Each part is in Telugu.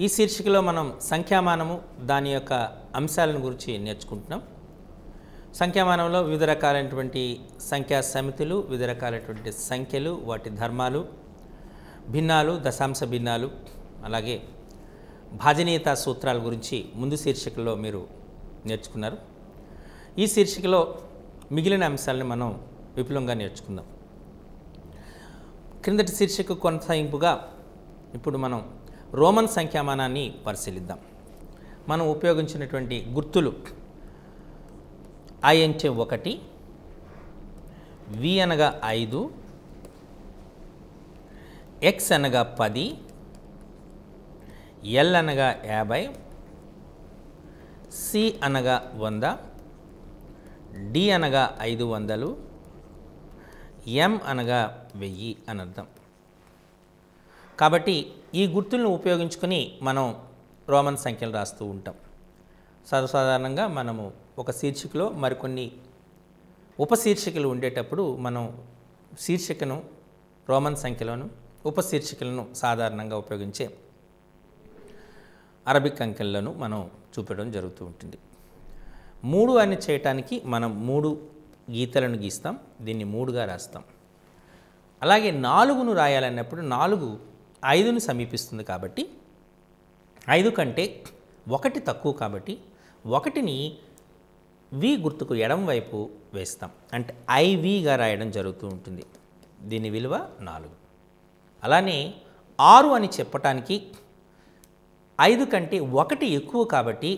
ఈ శీర్షికలో మనం సంఖ్యామానము దాని యొక్క అంశాలను గురించి నేర్చుకుంటున్నాం. సంఖ్యామానంలో వివిధ రకాలైనటువంటి సంఖ్యా సమితులు, వివిధ రకాలైనటువంటి సంఖ్యలు, వాటి ధర్మాలు, భిన్నాలు, దశాంశ భిన్నాలు, అలాగే భాజనీయతా సూత్రాల గురించి ముందు శీర్షికలో మీరు నేర్చుకున్నారు. ఈ శీర్షికలో మిగిలిన అంశాలను మనం విపులంగా నేర్చుకుందాం. క్రిందటి శీర్షిక కొనసాగింపుగా ఇప్పుడు మనం రోమన్ సంఖ్యామానాన్ని పరిశీలిద్దాం. మనం ఉపయోగించినటువంటి గుర్తులు I అంటే 1, V అనగా 5, X అనగా 10, L అనగా 50, C అనగా 100, D అనగా 500, M అనగా 1000 అని అర్థం. కాబట్టి ఈ గుర్తులను ఉపయోగించుకొని మనం రోమన్ సంఖ్యలు రాస్తూ ఉంటాం. సర్వసాధారణంగా మనము ఒక శీర్షికలో మరికొన్ని ఉపశీర్షికలు ఉండేటప్పుడు మనం శీర్షికను రోమన్ సంఖ్యలను, ఉపశీర్షికలను సాధారణంగా ఉపయోగించే అరబిక్ అంకెలను మనం చూపడం జరుగుతూ ఉంటుంది. 3 అని చేయటానికి మనం 3 గీతలను గీస్తాం, దీన్ని 3గా రాస్తాం. అలాగే 4ను రాయాలన్నప్పుడు 4 5ను సమీపిస్తుంది కాబట్టి 5 కంటే 1 తక్కువ కాబట్టి 1ని V గుర్తుకు ఎడమ వైపు వేస్తాం, అంటే IVగా రాయడం జరుగుతూ ఉంటుంది. దీని విలువ 4. అలానే 6 అని చెప్పటానికి 5 కంటే 1 ఎక్కువ కాబట్టి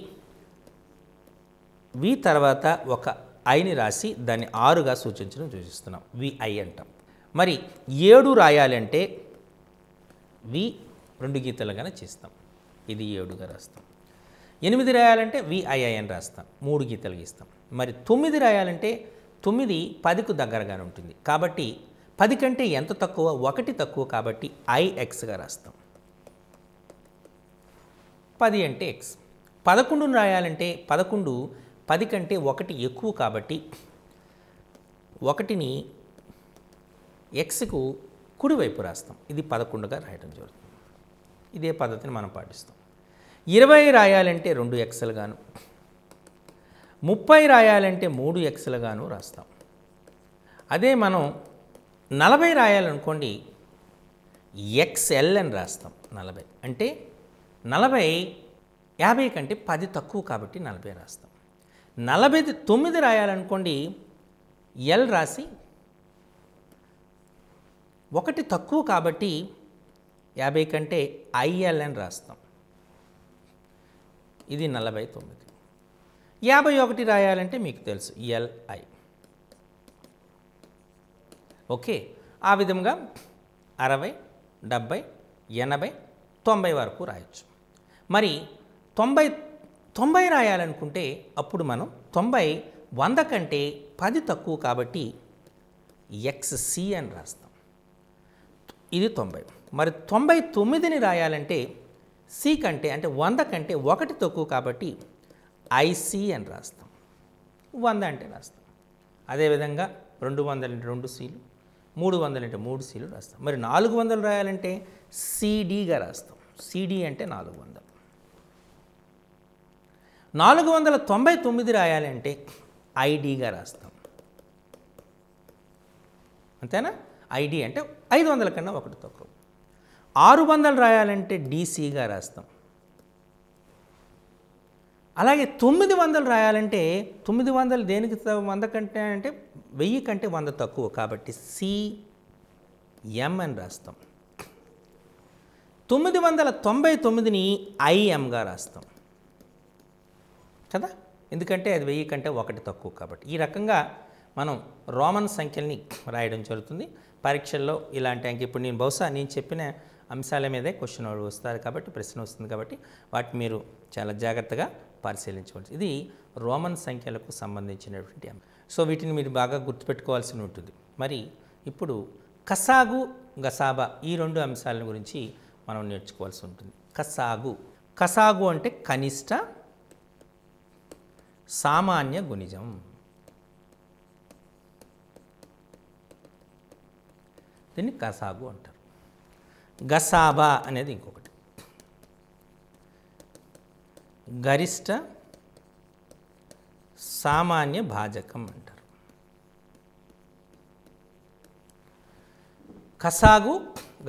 V తర్వాత ఒక ఐని రాసి దాన్ని 6గా సూచిస్తున్నాం, VI అంటాం. మరి 7 రాయాలంటే V 2 గీతలుగానే చేస్తాం, ఇది 7గా రాస్తాం. 8 రాయాలంటే VII అని రాస్తాం, 3 గీతలు గీస్తాం. మరి 9 రాయాలంటే 9 10కు దగ్గరగానే ఉంటుంది కాబట్టి 10 కంటే ఎంత తక్కువ, 1 తక్కువ కాబట్టి IXగా రాస్తాం. 10 అంటే X. 11 రాయాలంటే 11 10 కంటే 1 ఎక్కువ కాబట్టి 1ని Xకు కుడివైపు రాస్తాం, ఇది 11గా రాయడం జరుగుతుంది. ఇదే పద్ధతిని మనం పాటిస్తాం. 20 రాయాలంటే 2 Xలుగాను, 30 రాయాలంటే 3 Xలుగాను రాస్తాం. అదే మనం 40 రాయాలనుకోండి XL అని రాస్తాం. 40 అంటే 40 50 కంటే 10 తక్కువ కాబట్టి 40 రాస్తాం. 49 రాయాలనుకోండి L రాసి 1 తక్కువ కాబట్టి 50 కంటే IL అని రాస్తాం, ఇది 49. 51 రాయాలంటే మీకు తెలుసు LI. ఓకే, ఆ విధంగా 60, 70, 80, 90 వరకు రాయొచ్చు. మరి 90 రాయాలనుకుంటే అప్పుడు మనం 90 100 కంటే 10 తక్కువ కాబట్టి XC అని రాస్తాం, ఇది 90. మరి 99ని రాయాలంటే C కంటే అంటే 100 కంటే 1 తక్కువ కాబట్టి IC అని రాస్తాం, 100 అంటే రాస్తాం. అదేవిధంగా 200 అంటే 2 Cలు, 300 అంటే 3 Cలు రాస్తాం. మరి 400 రాయాలంటే CDగా రాస్తాం, CD అంటే 400. 499 రాయాలంటే IDగా రాస్తాం, అంతేనా? ID అంటే 500 కన్నా 1 తక్కువ. 600 రాయాలంటే DCగా రాస్తాం. అలాగే 900 రాయాలంటే 900 దేనికి 100 కంటే అంటే 1000 కంటే 100 తక్కువ కాబట్టి CM అని రాస్తాం. 999ని IMగా రాస్తాం కదా, ఎందుకంటే అది 1000 కంటే 1 తక్కువ కాబట్టి. ఈ రకంగా మనం రోమన్ సంఖ్యల్ని రాయడం జరుగుతుంది. పరీక్షల్లో ఇలాంటి అంకె ఇప్పుడు బహుశా నేను చెప్పిన అంశాల మీదే క్వశ్చన్ వస్తారు కాబట్టి, ప్రశ్న వస్తుంది కాబట్టి వాటి మీరు చాలా జాగ్రత్తగా పరిశీలించవచ్చు. ఇది రోమన్ సంఖ్యలకు సంబంధించినటువంటి అంశం. సో వీటిని మీరు బాగా గుర్తుపెట్టుకోవాల్సి ఉంటుంది. మరి ఇప్పుడు కసాగు, గసాబా ఈ 2 అంశాల గురించి మనం నేర్చుకోవాల్సి ఉంటుంది. కసాగు అంటే కనిష్ట సామాన్య గుణిజం. దీన్ని కసాగు అంటారు. గసాబా అనేది ఇంకొకటి. గరిష్ట సామాన్య భాజకం అంటారు. కసాగు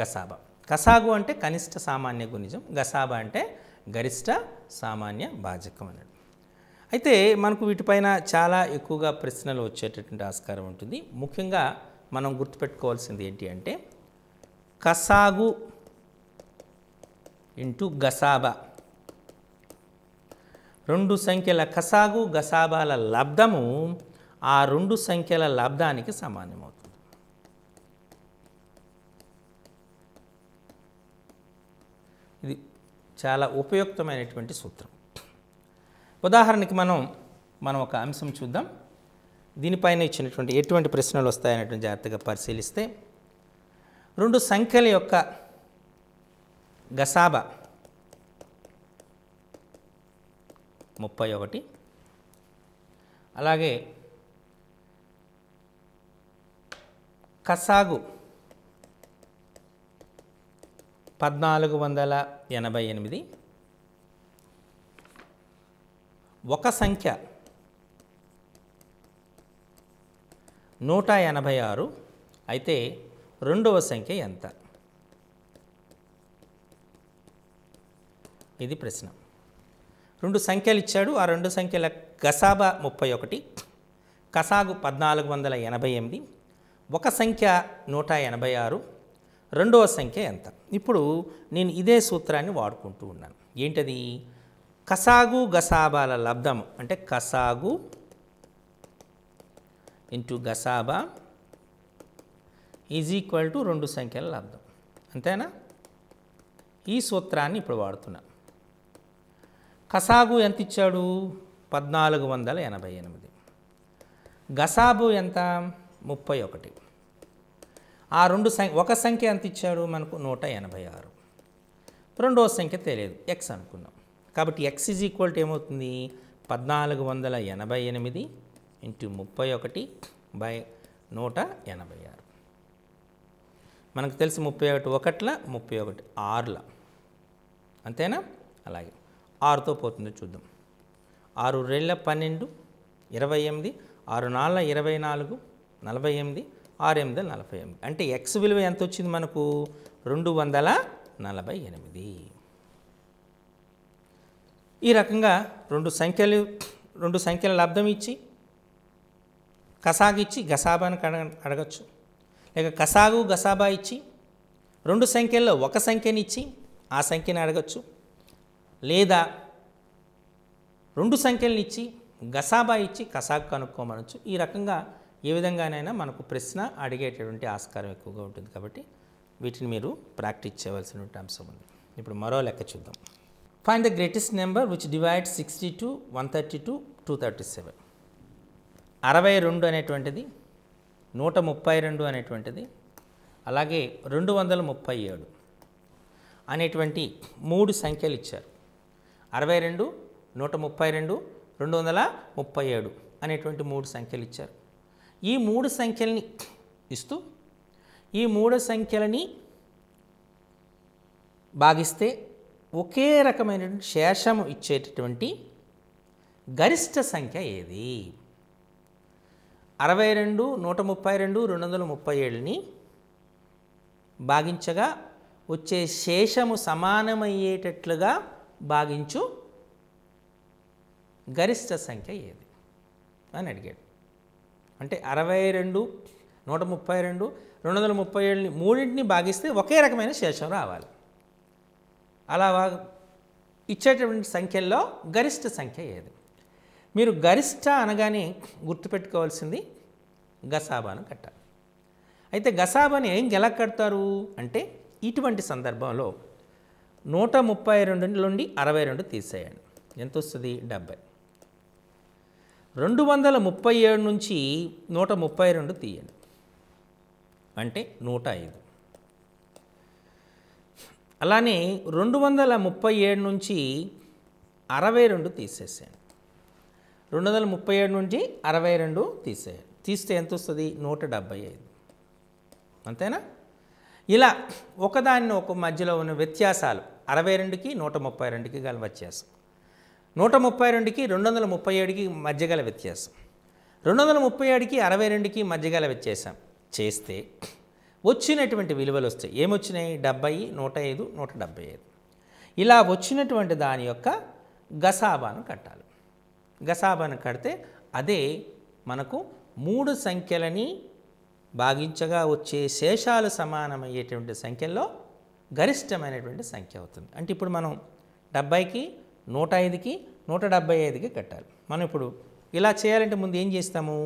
గసాబా. కసాగు అంటే కనిష్ట సామాన్య గుణిజం, గసాబా అంటే గరిష్ట సామాన్య భాజకం అన్నాడు. అయితే మనకు వీటిపైన చాలా ఎక్కువగా ప్రశ్నలు వచ్చేటటువంటి ఆస్కారం ఉంటుంది. ముఖ్యంగా మనం గుర్తుపెట్టుకోవాల్సింది ఏంటి అంటే కసాగు ఇంటూ గసాబా, రెండు సంఖ్యల కసాగు గసాబాల లబ్ధము ఆ రెండు సంఖ్యల లబ్ధానికి సమానమవుతుంది. ఇది చాలా ఉపయుక్తమైనటువంటి సూత్రం. ఉదాహరణకి మనం ఒక అంశం చూద్దాం. దీనిపైన ఇచ్చినటువంటి ఎటువంటి ప్రశ్నలు వస్తాయనేటువంటి జాగ్రత్తగా పరిశీలిస్తే, రెండు సంఖ్యల యొక్క గసాబా 31, అలాగే కసాగు 1488, ఒక సంఖ్య 186 అయితే రెండవ సంఖ్య ఎంత? ఇది ప్రశ్న. రెండు సంఖ్యలు ఇచ్చాడు. ఆ రెండు సంఖ్యల గసాబా 31, కసాగు 1488, ఒక సంఖ్య 186, రెండవ సంఖ్య ఎంత? ఇప్పుడు నేను ఇదే సూత్రాన్ని వాడుకుంటూ ఉన్నాను. ఏంటది? కసాగు గసాబాల లబ్ధము అంటే కసాగు ఇంటూ గసాబా ఈజ్ ఈక్వల్ టు రెండు సంఖ్యల లబ్ధం. అంతేనా? ఈ సూత్రాన్ని ఇప్పుడు వాడుతున్నా. కసాగు ఎంత ఇచ్చాడు? 1488. గసాబు ఎంత? 31. ఆ ఒక సంఖ్య ఎంత ఇచ్చాడు మనకు? 186. రెండవ సంఖ్య తెలియదు, ఎక్స్ అనుకున్నాం. కాబట్టి ఎక్స్ ఈజ్ ఈక్వల్ టు ఏమవుతుంది? 1488 ఇంటూ 31 బై 186. మనకు తెలిసి 31 ఒకట్ల 31 ఆరుల, అంతేనా? అలాగే 6తో పోతుందో చూద్దాం. 6 2 12, 28, 6 4 24, 48, 6 8 48. అంటే ఎక్స్ విలువ ఎంత వచ్చింది మనకు? 248. ఈ రకంగా రెండు సంఖ్యల లబ్ధం ఇచ్చి కసాగు ఇచ్చి గసాబాని అడగచ్చు, లేక కసాగు గసాబా ఇచ్చి రెండు సంఖ్యల్లో ఒక సంఖ్యని ఇచ్చి ఆ సంఖ్యని అడగచ్చు, లేదా రెండు సంఖ్యలను ఇచ్చి గసాబా ఇచ్చి కసాగు కనుక్కోమనొచ్చు. ఈ రకంగా ఏ విధంగానైనా మనకు ప్రశ్న అడిగేటటువంటి ఆస్కారం ఎక్కువగా ఉంటుంది. కాబట్టి వీటిని మీరు ప్రాక్టీస్ చేయవలసినటువంటి అంశం ఉంది. ఇప్పుడు మరో లెక్క చూద్దాం. Find the greatest number which divides 62, 132, 237. 62 అనేటువంటిది, 132 అనేటువంటిది, అలాగే 237 అనేటువంటి మూడు సంఖ్యలు ఇచ్చారు. 62, 132, 237 అనేటువంటి మూడు సంఖ్యలు ఇచ్చారు. ఈ మూడు సంఖ్యల్ని ఇస్తూ ఈ మూడు సంఖ్యలని భాగిస్తే ఒకే రకమైనటువంటి శేషము ఇచ్చేటటువంటి గరిష్ట సంఖ్య ఏది? 62, 132, 237ని భాగించగా వచ్చే శేషము సమానమయ్యేటట్లుగా భాగించు గరిష్ట సంఖ్య ఏది అని అడిగాడు. అంటే 62, 132, 237ని మూడింటిని భాగిస్తే ఒకే రకమైన శేషం రావాలి. అలా ఇచ్చేటటువంటి సంఖ్యల్లో గరిష్ట సంఖ్య ఏది? మీరు గరిష్ట అనగానే గుర్తుపెట్టుకోవాల్సింది గసాబాను కట్టాలి. అయితే గసాబాని ఎలా కడతారు అంటే ఇటువంటి సందర్భంలో 132 నుండి 62 తీసేయండి. ఎంత వస్తుంది? 70. 237 నుంచి 132 తీయండి, అంటే 105. అలానే 237 నుంచి 62 తీసేసేయండి. 237 నుంచి 62 తీసేయండి. తీస్తే ఎంత వస్తుంది? 175. అంతేనా? ఇలా ఒకదాన్ని ఒక మధ్యలో ఉన్న వ్యత్యాసాలు 62కి 132కి గల వ్యత్యాసం. 132కి 237కి మధ్య గల వ్యత్యాసం, 237కి 62కి మధ్య గల వ్యత్యాసం చేస్తే వచ్చినటువంటి విలువలు వస్తాయి. ఏమొచ్చినాయి? 70, 105, 175. ఇలా వచ్చినటువంటి దాని యొక్క గసాబాను కట్టాలి. గసాబాను కడితే అదే మనకు 3 సంఖ్యలని భాగించగా వచ్చే శేషాలు సమానమయ్యేటువంటి సంఖ్యల్లో గరిష్టమైనటువంటి సంఖ్య అవుతుంది. అంటే ఇప్పుడు మనం 70కి 105కి 175కి కట్టాలి. మనం ఇప్పుడు ఇలా చేయాలంటే ముందు ఏం చేస్తాము?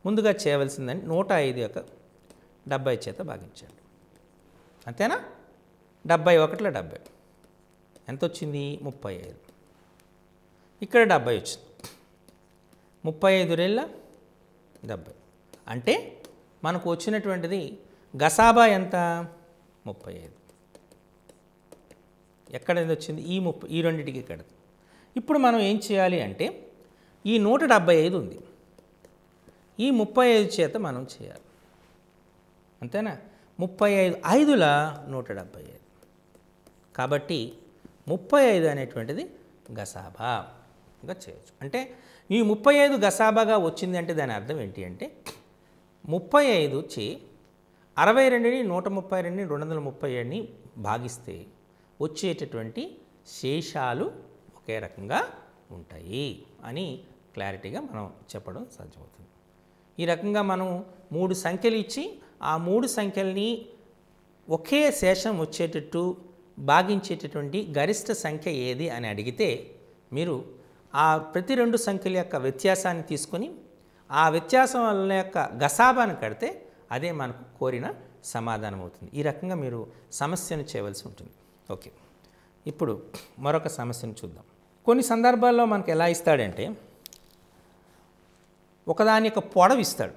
ముందుగా చేయవలసిందని 105 యొక్క 70 చేత భాగించండి. అంతేనా? 71లో 70 ఎంత వచ్చింది? 35. ఇక్కడ 70 వచ్చింది. 35 రెళ్ళ 70 అంటే మనకు వచ్చినటువంటిది గసాబా ఎంత? 35. ఎక్కడ వచ్చింది? ఈ రెండింటికి ఇక్కడ. ఇప్పుడు మనం ఏం చేయాలి అంటే ఈ 175 ఉంది, ఈ 35 చేత మనం చేయాలి. అంతేనా? 35 5ల 175. కాబట్టి 35 అనేటువంటిది గసాబాగా చేయొచ్చు. అంటే ఈ 35 గసాబాగా వచ్చింది అంటే దాని అర్థం ఏంటి అంటే 35 చే 62ని 132ని 237ని భాగిస్తే వచ్చేటటువంటి శేషాలు ఒకే రకంగా ఉంటాయి అని క్లారిటీగా మనం చెప్పడం సాధ్యమవుతుంది. ఈ రకంగా మనం 3 సంఖ్యలు ఇచ్చి ఆ 3 సంఖ్యల్ని ఒకే శేషం వచ్చేటట్టు భాగించేటటువంటి గరిష్ట సంఖ్య ఏది అని అడిగితే మీరు ఆ ప్రతి 2 సంఖ్యల యొక్క వ్యత్యాసాన్ని తీసుకొని ఆ వ్యత్యాసం వల్ల యొక్క గసాబాను కడితే అదే మనకు కోరిన సమాధానం అవుతుంది. ఈ రకంగా మీరు సమస్యను చేయవలసి ఉంటుంది. ఓకే, ఇప్పుడు మరొక సమస్యను చూద్దాం. కొన్ని సందర్భాల్లో మనకు ఎలా ఇస్తాడంటే ఒకదాని యొక్క పొడవు ఇస్తాడు.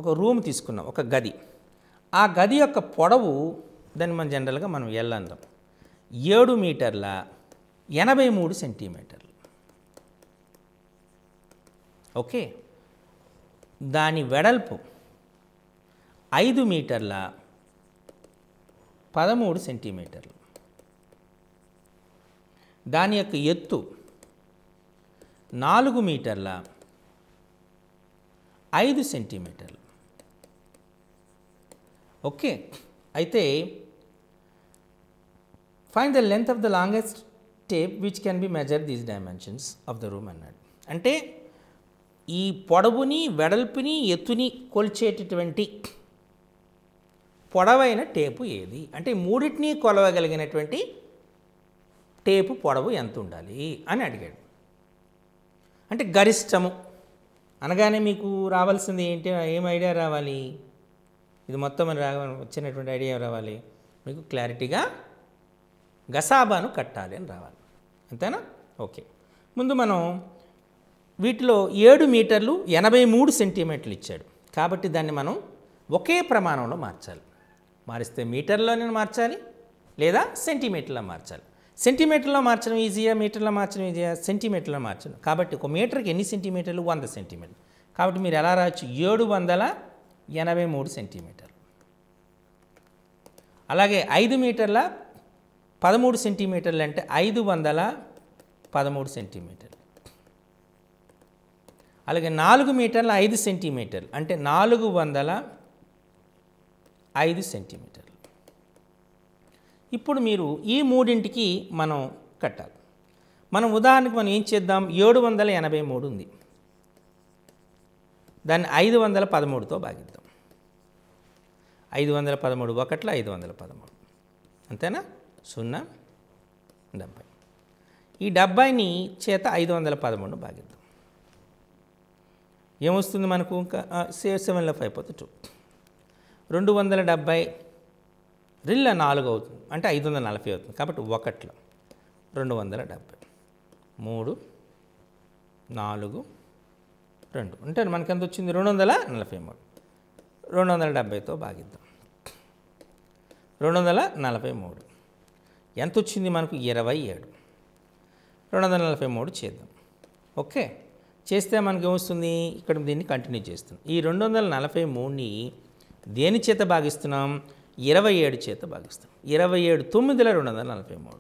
ఒక రూమ్ తీసుకున్నాం, ఒక గది. ఆ గది యొక్క పొడవు దాన్ని మనం జనరల్గా మనం L అందాం. 7 మీటర్ల 83 సెంటీమీటర్లు. ఓకే, దాని వెడల్పు 5 మీటర్ల 13 సెంటీమీటర్లు. దాని యొక్క ఎత్తు 4 మీటర్ల 5 సెంటీమీటర్లు. ఓకే, అయితే find the length of the longest tape which can be measure these dimensions of the room అన్నాడు. అంటే ఈ పొడవుని వెడల్పుని ఎత్తుని కొలిచేటటువంటి పొడవైన టేపు ఏది అంటే మూడింటిని కొలవగలిగినటువంటి టేపు పొడవు ఎంత ఉండాలి అని అడిగాడు. అంటే గరిష్టము అనగానే మీకు రావాల్సింది ఏంటి? ఏం ఐడియా రావాలి? ఇది మొత్తం అని వచ్చినటువంటి ఐడియా రావాలి మీకు. క్లారిటీగా గసాబాను కట్టాలి అని రావాలి. అంతేనా? ఓకే, ముందు మనం వీటిలో 7 మీటర్లు 83 సెంటీమీటర్లు ఇచ్చాడు కాబట్టి దాన్ని మనం ఒకే ప్రమాణంలో మార్చాలి. మారిస్తే మీటర్లోనే మార్చాలి లేదా సెంటీమీటర్లో మార్చాలి. సెంటీమీటర్లో మార్చడం ఈజీయా, మీటర్లో మార్చడం ఈజీయా? సెంటీమీటర్లో మార్చడం. కాబట్టి ఒక మీటర్కి ఎన్ని సెంటీమీటర్లు? 100 సెంటీమీటర్లు. కాబట్టి మీరు ఎలా రాయొచ్చు? 783 సెంటీమీటర్లు. అలాగే 5 మీటర్ల 13 సెంటీమీటర్లు అంటే 513 సెంటీమీటర్లు. అలాగే 4 మీటర్ల 5 సెంటీమీటర్లు అంటే 405 సెంటీమీటర్లు. ఇప్పుడు మీరు ఈ మూడింటికి మనం కట్టాలి. మనం ఉదాహరణకు మనం ఏం చేద్దాం? 783 ఉంది, దాన్ని 513తో భాగిద్దాం. 513 ఒకట్ల 513 అంతేనా? 0 70. ఈ 70ని చేత 513 భాగిద్దాం. ఏమొస్తుంది మనకు? ఇంకా 7 5 అయిపోతే 2. 270 రిల్ల 4 అవుతుంది అంటే 540 అవుతుంది. కాబట్టి ఒకట్లో 270 3 4 2 అంటే మనకి ఎంత వచ్చింది? 243. 270తో భాగిద్దాం. 243 ఎంత వచ్చింది మనకు? 27. 243 చేద్దాం. ఓకే, చేస్తే మనకి ఏమొస్తుంది? ఇక్కడ దీన్ని కంటిన్యూ చేస్తున్నాం. ఈ 243ని దేని చేత భాగిస్తున్నాం? 27 చేత భాగిస్తున్నాం. 27 9ల 243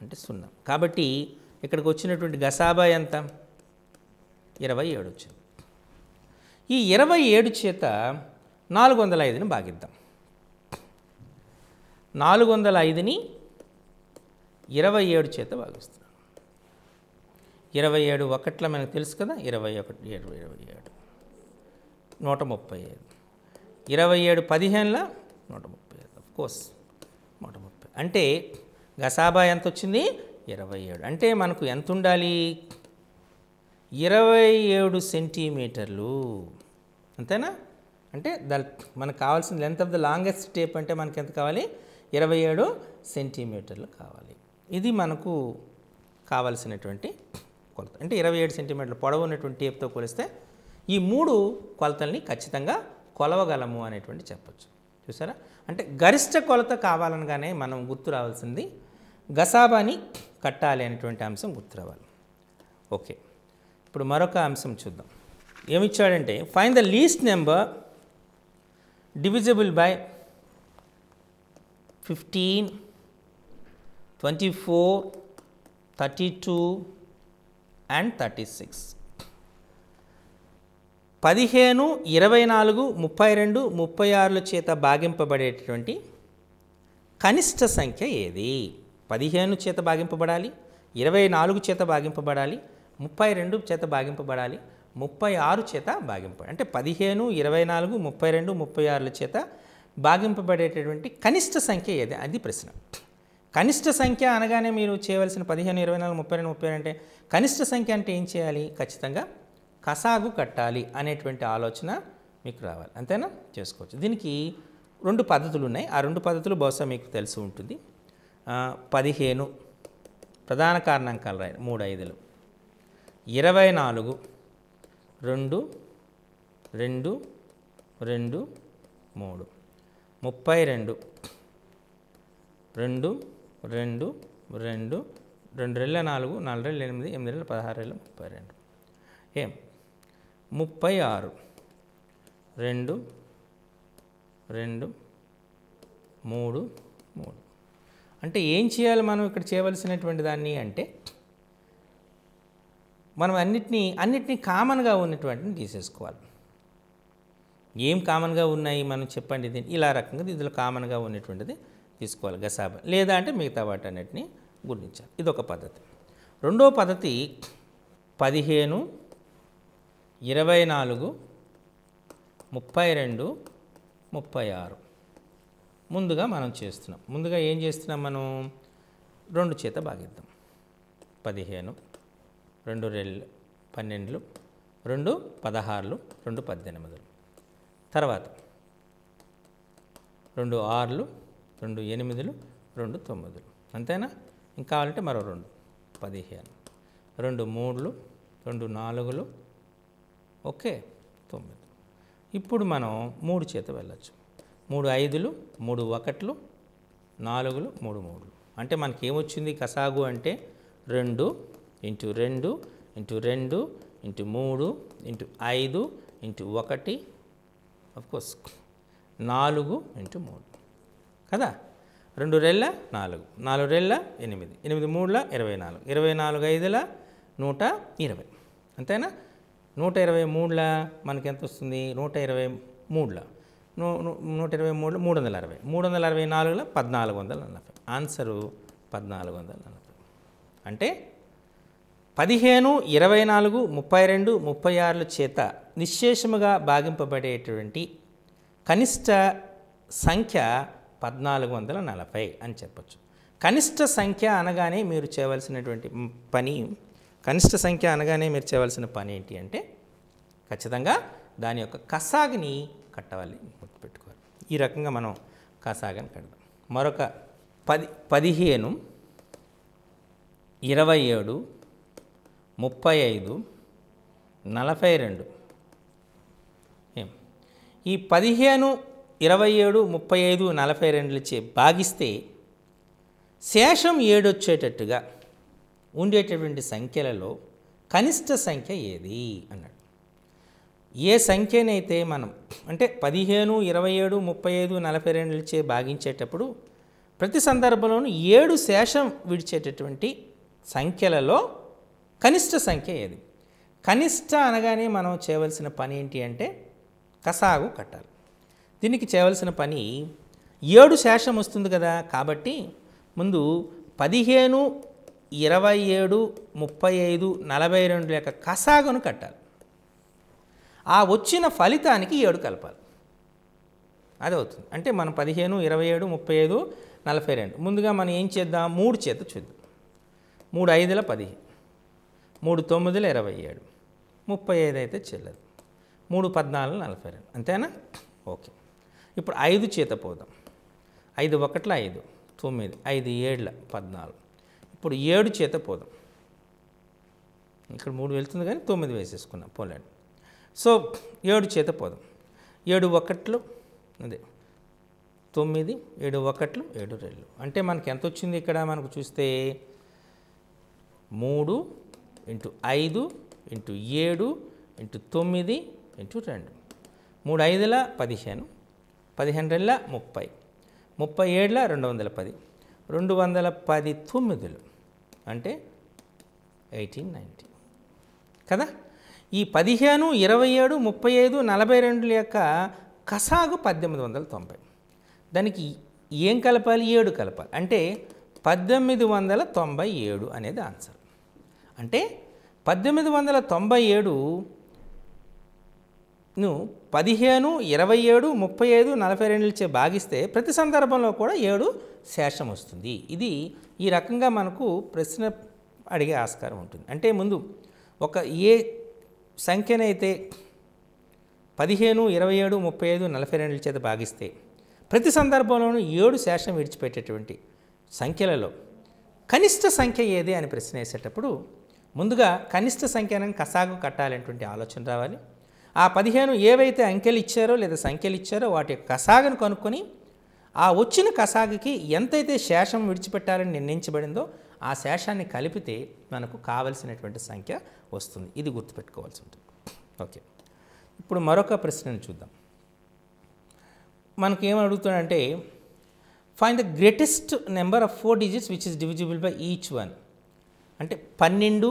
అంటే 0. కాబట్టి ఇక్కడికి వచ్చినటువంటి గసాబా ఎంత? 27 వచ్చింది. ఈ 27 చేత 405ని భాగిద్దాం. 405ని 27 చేత భాగిస్తున్నాం. 27 ఒకట్ల మనకు తెలుసు కదా, 21 27 135. 27 15ల 135, ఆఫ్ కోర్స్ 130. అంటే గసాబా ఎంత వచ్చింది? 27. అంటే మనకు ఎంత ఉండాలి? 27 సెంటీమీటర్లు, అంతేనా? అంటే మనకు కావాల్సిన length of the longest tape అంటే మనకి ఎంత కావాలి? 27 సెంటీమీటర్లు కావాలి. ఇది మనకు కావలసినటువంటి కొలత. అంటే 27 సెంటీమీటర్ల పొడవు ఉన్నటువంటి టేప్తో కొలిస్తే ఈ 3 కొలతల్ని ఖచ్చితంగా కొలవగలము అనేటువంటి చెప్పచ్చు. చూసారా? అంటే గరిష్ట కొలత కావాలనగానే మనం గుర్తు రావాల్సింది గసాబాని కట్టాలి అనేటువంటి అంశం గుర్తు రావాలి. ఓకే, ఇప్పుడు మరొక అంశం చూద్దాం. ఏమిచ్చాడంటే find the least number divisible by 15, 24, 32 and 36. 15, 24, 32, 36 చేత భాగింపబడేటటువంటి కనిష్ట సంఖ్య ఏది? 15 చేత భాగింపబడాలి, 24 చేత భాగింపబడాలి, 32 చేత భాగింపబడాలి, 36 చేత భాగింపబడాలి. అంటే 15, 24, 32, 36 చేత భాగింపబడేటటువంటి కనిష్ట సంఖ్య ఏది? అది ప్రశ్న. కనిష్ట సంఖ్య అనగానే మీరు చేయవలసిన 15, 24, 32, 36 అంటే కనిష్ట సంఖ్య అంటే ఏం చేయాలి? ఖచ్చితంగా కసాగు కట్టాలి అనేటువంటి ఆలోచన మీకు రావాలి. అంతేనా? చేసుకోవచ్చు. దీనికి 2 పద్ధతులు ఉన్నాయి. ఆ 2 పద్ధతులు బహుశా మీకు తెలిసి ఉంటుంది. 15 ప్రధాన కారణాంకాలు రాయి 3 5లు, 24 2 2 2 3, 32 2 2 2 2 రెళ్ళ 4 4 రెళ్ళ 8 8 రెళ్ళ 16 రెళ్ళ 32 ఏం 36 2 2 3 3. అంటే ఏం చేయాలి మనం ఇక్కడ చేయవలసినటువంటి దాన్ని అంటే మనం అన్నిటినీ కామన్గా ఉన్నటువంటిని తీసేసుకోవాలి. ఏం కామన్గా ఉన్నాయి మనం చెప్పండి. ఇది ఇలా రకంగా ఇందులో కామన్గా ఉన్నటువంటిది తీసుకోవాలి గసాబా, లేదా అంటే మిగతా వాటన్నిటిని గుర్తించాలి. ఇదొక పద్ధతి. రెండో పద్ధతి 15, 24, 32, 36. ముందుగా మనం చేస్తున్నాం. ముందుగా ఏం చేస్తున్నాం? మనం 2 చేత భాగిద్దాం. 15 2 రెళ్ళు 12, 2 16, 2 18. తర్వాత 2 6, 2 8, 2 9. అంతేనా? ఇంకా కావాలంటే మరో 2 15, 2 3, 2 4, ఓకే 9. ఇప్పుడు మనం 3 చేత వెళ్ళచ్చు. 3 5, 3 1, 4 3 3. అంటే మనకి ఏమొచ్చింది కసాగు అంటే 2 × 2 × 2 × 3 × 5 × 1, అఫ్కోర్స్ 4 × 3 కదా. 2 రెళ్ళ 4, 4 రెళ్ళ 8, 8 3ల 24, 24 5ల 120. అంతేనా? 123ల మనకి ఎంత వస్తుంది? 123ల 123ల 360, 364ల 1440. ఆన్సరు 1440. అంటే 15, 24, 32, 36 చేత నిశ్శేషముగా భాగింపబడేటువంటి కనిష్ట సంఖ్య 1440 అని చెప్పచ్చు. కనిష్ట సంఖ్య అనగానే మీరు చేయవలసినటువంటి పని, కనిష్ట సంఖ్య అనగానే మీరు చేయవలసిన పని ఏంటి అంటే ఖచ్చితంగా దాని యొక్క కసాగిని కట్టవాలి, గుర్తుపెట్టుకోవాలి. ఈ రకంగా మనం కసాగిని కడదాం. మరొక 15, 27, 35, 42. ఈ 15, 27, 35, 42 చే భాగిస్తే శేషం 7 వచ్చేటట్టుగా ఉండేటటువంటి సంఖ్యలలో కనిష్ట సంఖ్య ఏది అన్నాడు. ఏ సంఖ్యనైతే మనం అంటే 15, 27, 35, 42 చే భాగించేటప్పుడు ప్రతి సందర్భంలోనూ 7 శేషం విడిచేటటువంటి సంఖ్యలలో కనిష్ట సంఖ్య ఏది? కనిష్ట అనగానే మనం చేయవలసిన పని ఏంటి అంటే కసాగు కట్టాలి. దీనికి చేయవలసిన పని 7 శేషం వస్తుంది కదా, కాబట్టి ముందు 15, 27, 35, 42 యొక్క కసాగును కట్టాలి. ఆ వచ్చిన ఫలితానికి 7 కలపాలి. అది అవుతుంది. అంటే మనం 15, 27, 35, 42 ముందుగా మనం ఏం చేద్దాం? 3 చేత చూద్దాం. 3 5ల 15, 3 9ల 27, 35 అయితే చెల్లదు. 3 14ల 42 అంతేనా? ఓకే. ఇప్పుడు 5 చేత పోదాం. 5 1ల 5, 9, 5 7ల 14. ఇప్పుడు 7 చేత పోదాం. ఇక్కడ 3 వెళ్తుంది కానీ 9 వేసేసుకున్నాం పోలేండి. సో 7 చేత పోదాం. 7 1లు అదే 9, 7 1లు 7 2. అంటే మనకి ఎంత వచ్చింది ఇక్కడ? మనకు చూస్తే 3 × 5 × 7 × 9 × 2. 3 5ల 15, 15 2ల 30, 37ల 210, 210 9లు అంటే 1890 కదా. ఈ 15, 27, 35, 42 యొక్క కసాగు 1890. దానికి ఏం కలపాలి? 7 కలపాలి. అంటే 1897 అనేది ఆన్సర్. అంటే 1897 15, 27, 35, 42 భాగిస్తే ప్రతి సందర్భంలో కూడా 7 శేషం వస్తుంది. ఇది ఈ రకంగా మనకు ప్రశ్న అడిగే ఆస్కారం ఉంటుంది. అంటే ముందు ఒక ఏ సంఖ్యనైతే 15, 27, 35, 42 చేత భాగిస్తే ప్రతి సందర్భంలోనూ 7 శేషం విడిచిపెట్టేటువంటి సంఖ్యలలో కనిష్ట సంఖ్య ఏది అని ప్రశ్న వేసేటప్పుడు ముందుగా కనిష్ట సంఖ్యను కసాగు కట్టాలనేటువంటి ఆలోచన రావాలి. ఆ 15 ఏవైతే అంకెలు ఇచ్చారో లేదా సంఖ్యలు ఇచ్చారో వాటి యొక్క కసాగును కనుక్కొని ఆ వచ్చిన కసాగుకి ఎంతైతే శేషం విడిచిపెట్టాలని నిర్ణయించబడిందో ఆ శేషాన్ని కలిపితే మనకు కావలసినటువంటి సంఖ్య వస్తుంది. ఇది గుర్తుపెట్టుకోవాల్సి ఉంటుంది. ఓకే. ఇప్పుడు మరొక ప్రశ్నను చూద్దాం. మనకు ఏమని అడుగుతాడంటే find the greatest number of 4 digits which is divisible by each one. అంటే 12,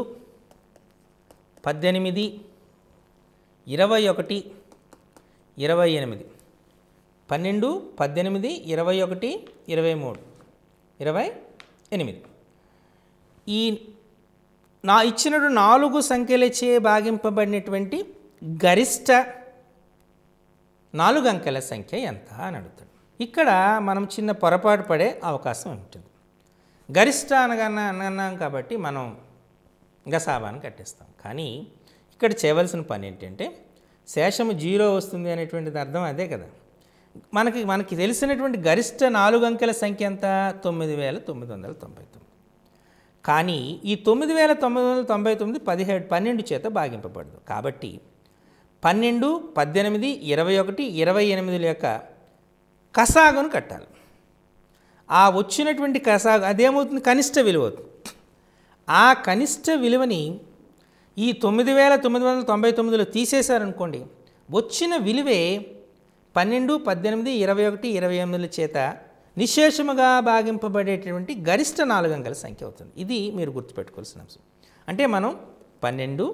18, 21, 28. 12, 18, 21, 23, 28. ఈ ఇచ్చినటువంటి 4 సంఖ్యలచే భాగింపబడినటువంటి గరిష్ట 4 అంకెల సంఖ్య ఎంత అని అడుగుతాడు. ఇక్కడ మనం చిన్న పొరపాటు పడే అవకాశం ఉంటుంది. గరిష్ట అన్నాం కాబట్టి మనం గసాబాను కట్టేస్తాం. కానీ ఇక్కడ చేయవలసిన పని ఏంటంటే శేషము 0 వస్తుంది అనేటువంటిది అర్థం అదే కదా. మనకి తెలిసినటువంటి గరిష్ట 4 అంకెల సంఖ్య ఎంత? 9999. కానీ ఈ 9999 12 చేత భాగింపబడదు. కాబట్టి 12, 18, 21, 28 యొక్క కసాగును కట్టాలి. ఆ వచ్చినటువంటి కసాగు అదేమవుతుంది? కనిష్ట విలువ అవుతుంది. ఆ కనిష్ట విలువని ఈ 9999లో తీసేశారనుకోండి, వచ్చిన విలువే 12, 18, 21, 28 చేత నిశేషముగా భాగింపబడేటువంటి గరిష్ట 4 అంకెల సంఖ్య అవుతుంది. ఇది మీరు గుర్తుపెట్టుకోవాల్సిన అంశం. అంటే మనం 12,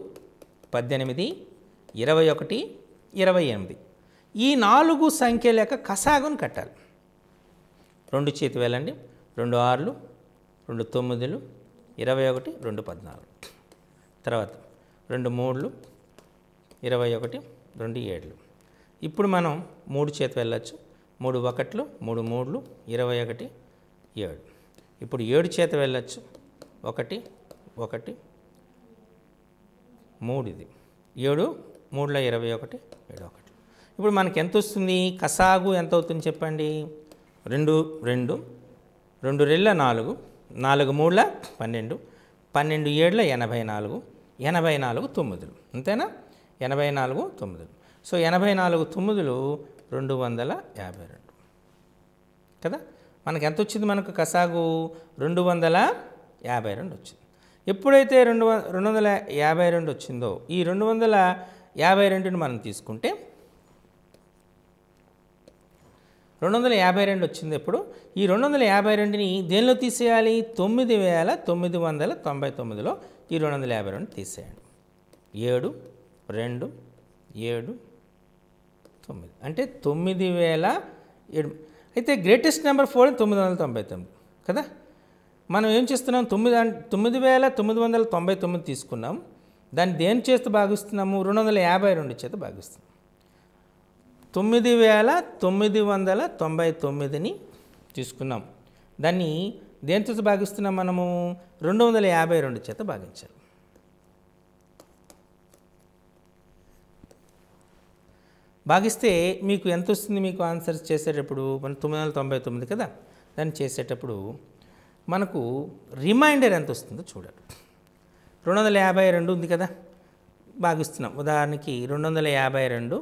18, 21, 28 ఈ 4 సంఖ్యల యొక్క కసాగును కట్టాలి. 2 చేతి వేలండి, 2 6లు, 2 9లు, 21, 2 14. తర్వాత 2 3లు, 21, 2 7లు. ఇప్పుడు మనం 3 చేతి వెళ్ళచ్చు. 3 1లు, 3 3లు, 21, 7. ఇప్పుడు 7 చేతి వెళ్ళచ్చు. 1 1 3 ఇది 7 3ల 21, 7 1. ఇప్పుడు మనకి ఎంత వస్తుంది? కసాగు ఎంత అవుతుంది చెప్పండి? 2 2 2 2 4 4 3ల 12 12 7ల 84 84 9. అంతేనా? 84 9. సో 84 9లు 252 కదా. మనకి ఎంత వచ్చింది? మనకు కసాగు 252 వచ్చింది. ఎప్పుడైతే 252 వచ్చిందో ఈ 252ని మనం తీసుకుంటే 252 వచ్చింది. ఇప్పుడు ఈ 252ని దేనిలో తీసేయాలి? 9999లో ఈ 252 తీసేయండి. 7 2 7 9 అంటే 9007. అయితే గ్రేటెస్ట్ నెంబర్ 4 999 కదా. మనం ఏం చేస్తున్నాం? 9999 తీసుకున్నాం. దాన్ని దేని చేత భాగిస్తున్నాము? 252 చేత భాగిస్తున్నాం. 9999ని తీసుకున్నాం. దాన్ని దేని చేత భాగిస్తున్నాం? మనము 252 చేత భాగించాలి. భాగిస్తే మీకు ఎంత వస్తుంది? మీకు ఆన్సర్ చేసేటప్పుడు మనం 999 కదా. దాన్ని చేసేటప్పుడు మనకు రిమైండర్ ఎంత వస్తుందో చూడాలి. 252 ఉంది కదా, భాగిస్తున్నాం. ఉదాహరణకి 252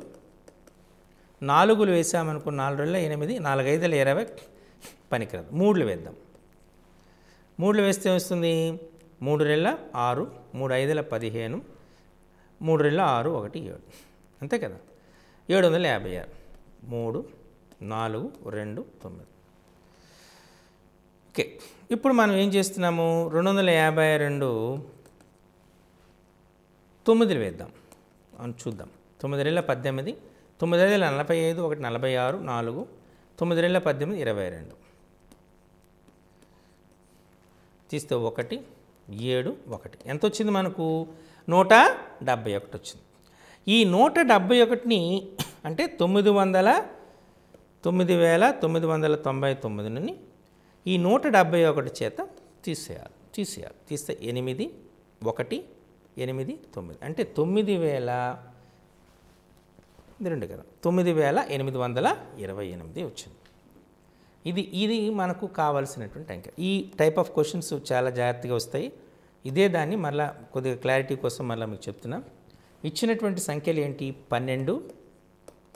4లు వేసామనుకో, 4 2 8, 4 5 20 పనికిరాదు. 3లు వేద్దాం. 3లు వేస్తే వస్తుంది 3 2 6, 3 5 15, 3 2 6 1 7 అంతే కదా. 756 3 4 2 9. ఓకే, ఇప్పుడు మనం ఏం చేస్తున్నాము? 252 9లు వేద్దాం అని చూద్దాం. 9 2 18, 9 5 45, 1 46, 4 9 2 18 22 తీస్తే 1 7 1 ఎంత వచ్చింది మనకు? 171 వచ్చింది. ఈ 171ని అంటే 9999ని ఈ 171 చేత తీసేయాలి. తీస్తే 8 1 8 9 అంటే 9000 కదా, 9828 వచ్చింది. ఇది మనకు కావాల్సినటువంటి అంకె. ఈ టైప్ ఆఫ్ క్వశ్చన్స్ చాలా జాగ్రత్తగా వస్తాయి. ఇదే దాన్ని మళ్ళీ కొద్దిగా క్లారిటీ కోసం మళ్ళీ మీకు చెప్తున్నా. ఇచ్చినటువంటి సంఖ్యలు ఏంటి? 12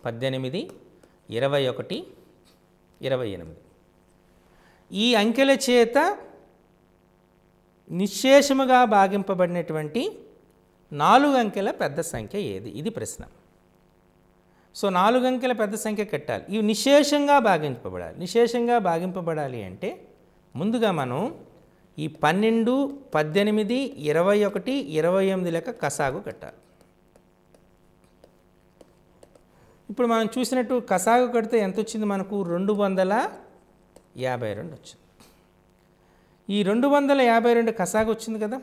18 21 28. ఈ అంకెల చేత నిశ్శేషముగా భాగింపబడినటువంటి 4 అంకెల పెద్ద సంఖ్య ఏది? ఇది ప్రశ్న. సో 4 అంకెల పెద్ద సంఖ్య కట్టాలి. ఇవి నిశ్శేషంగా భాగింపబడాలి. నిశ్శేషంగా భాగింపబడాలి అంటే ముందుగా మనం ఈ 12 18 21 28 లెక్క కసాగు కట్టాలి. ఇప్పుడు మనం చూసినట్టు కసాగు కడితే ఎంత వచ్చింది మనకు? 252 వచ్చింది. ఈ 252 కసాగు వచ్చింది కదా.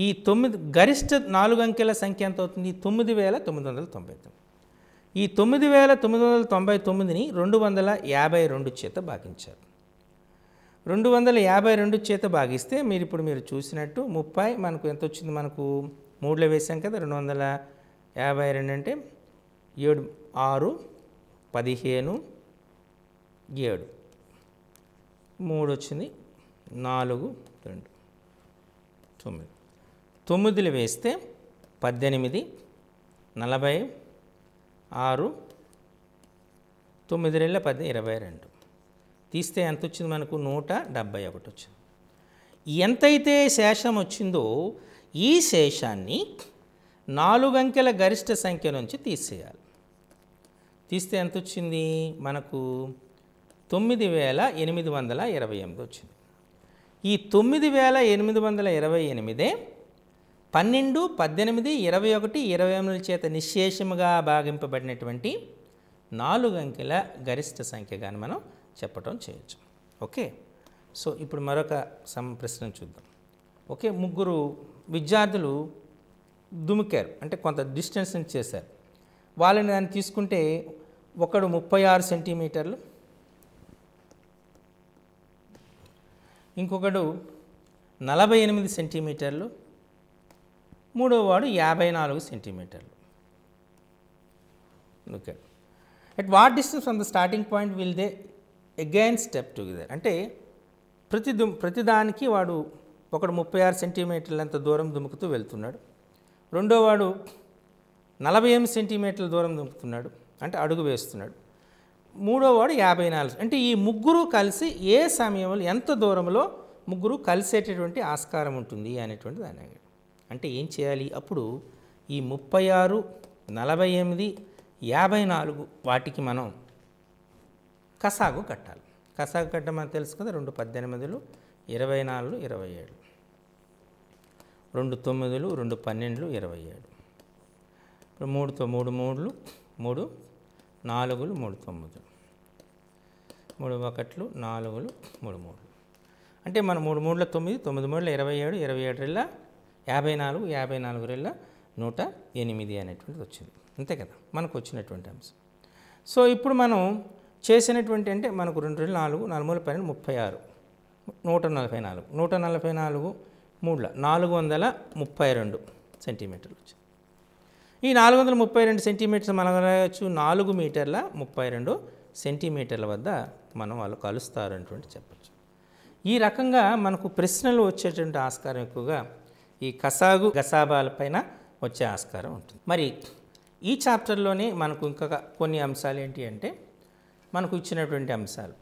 ఈ 9 గరిష్ట 4 అంకెల సంఖ్య ఎంత అవుతుంది? 9999. ఈ 9999ని 252 చేత భాగించారు. 252 చేత భాగిస్తే మీరు చూసినట్టు 30 మనకు ఎంత వచ్చింది? మనకు 3లో వేసాం కదా. 252 అంటే 7 6 15 7 3 వచ్చింది 4 2 9. 9లు వేస్తే 18 40 6 9 2 10 22 తీస్తే ఎంత వచ్చింది మనకు? 171 వచ్చింది. ఎంతైతే శేషం వచ్చిందో ఈ శేషాన్ని 4 అంకెల గరిష్ట సంఖ్య నుంచి తీసేయాలి. తీస్తే ఎంత వచ్చింది మనకు? 9828 వచ్చింది. ఈ 9828 12 18 21 28 చేత నిశ్శేషముగా భాగింపబడినటువంటి 4 అంకెల గరిష్ట సంఖ్యగాని మనం చెప్పటం చేయొచ్చు. ఓకే, సో ఇప్పుడు మరొక ప్రశ్న చూద్దాం. ఓకే, 3 విద్యార్థులు దుమికారు, అంటే కొంత డిస్టెన్స్ నుంచి చేశారు. వాళ్ళని దాన్ని తీసుకుంటే ఒకడు 36 సెంటీమీటర్లు, ఇంకొకడు 48 సెంటీమీటర్లు, మూడో వాడు 54 సెంటీమీటర్లు. Okay, at what distance from the starting point will they again step together? అంటే ప్రతిదానికి వాడు ఒకడు 36 సెంటీమీటర్లంత దూరం దుముకుతూ వెళ్తున్నాడు. రెండో వాడు 48 సెంటీమీటర్ల దూరం దుముకుతున్నాడు, అంటే అడుగు వేస్తున్నాడు. మూడో వాడు 54. అంటే ఈ ముగ్గురు కలిసి ఏ సమయంలో ఎంత దూరంలో ముగ్గురు కలిసేటటువంటి ఆస్కారం ఉంటుంది అనేటువంటి దాని. అంటే ఏం చేయాలి? అప్పుడు ఈ 36 48 54 వాటికి మనం కసాగు కట్టాలి. కసాగు కట్టడం మనకు తెలుసు కదా, 2 18లు 24 27, 2 9లు 2 12లు 27, 3 3 3 4లు 3 9లు, 3 1లు 4లు 3 3లు. అంటే మనం 3 3ల 9, 9 3ల 27, 27 రెళ్ళ 54, 54 రెళ్ళ 108 అనేటువంటిది వచ్చింది. అంతే కదా మనకు వచ్చినటువంటి అంశం. సో ఇప్పుడు మనం చేసినటువంటి అంటే మనకు 2 రెళ్ళు 4, 4 మూల 12, 36, 144, 144 3ల 432 సెంటీమీటర్లు వచ్చింది. ఈ 432 సెంటీమీటర్స్ మనం రాయొచ్చు 4 మీటర్ల 32 సెంటీమీటర్ల వద్ద మనం వాళ్ళు కలుస్తారు అనేటువంటి చెప్పచ్చు. ఈ రకంగా మనకు ప్రశ్నలు వచ్చేటువంటి ఆస్కారం ఎక్కువగా ఈ కసాగు గసాబాలపైన వచ్చే ఆస్కారం ఉంటుంది. మరి ఈ చాప్టర్లోనే మనకు ఇంకా కొన్ని అంశాలు ఏంటి అంటే మనకు ఇచ్చినటువంటి అంశాలు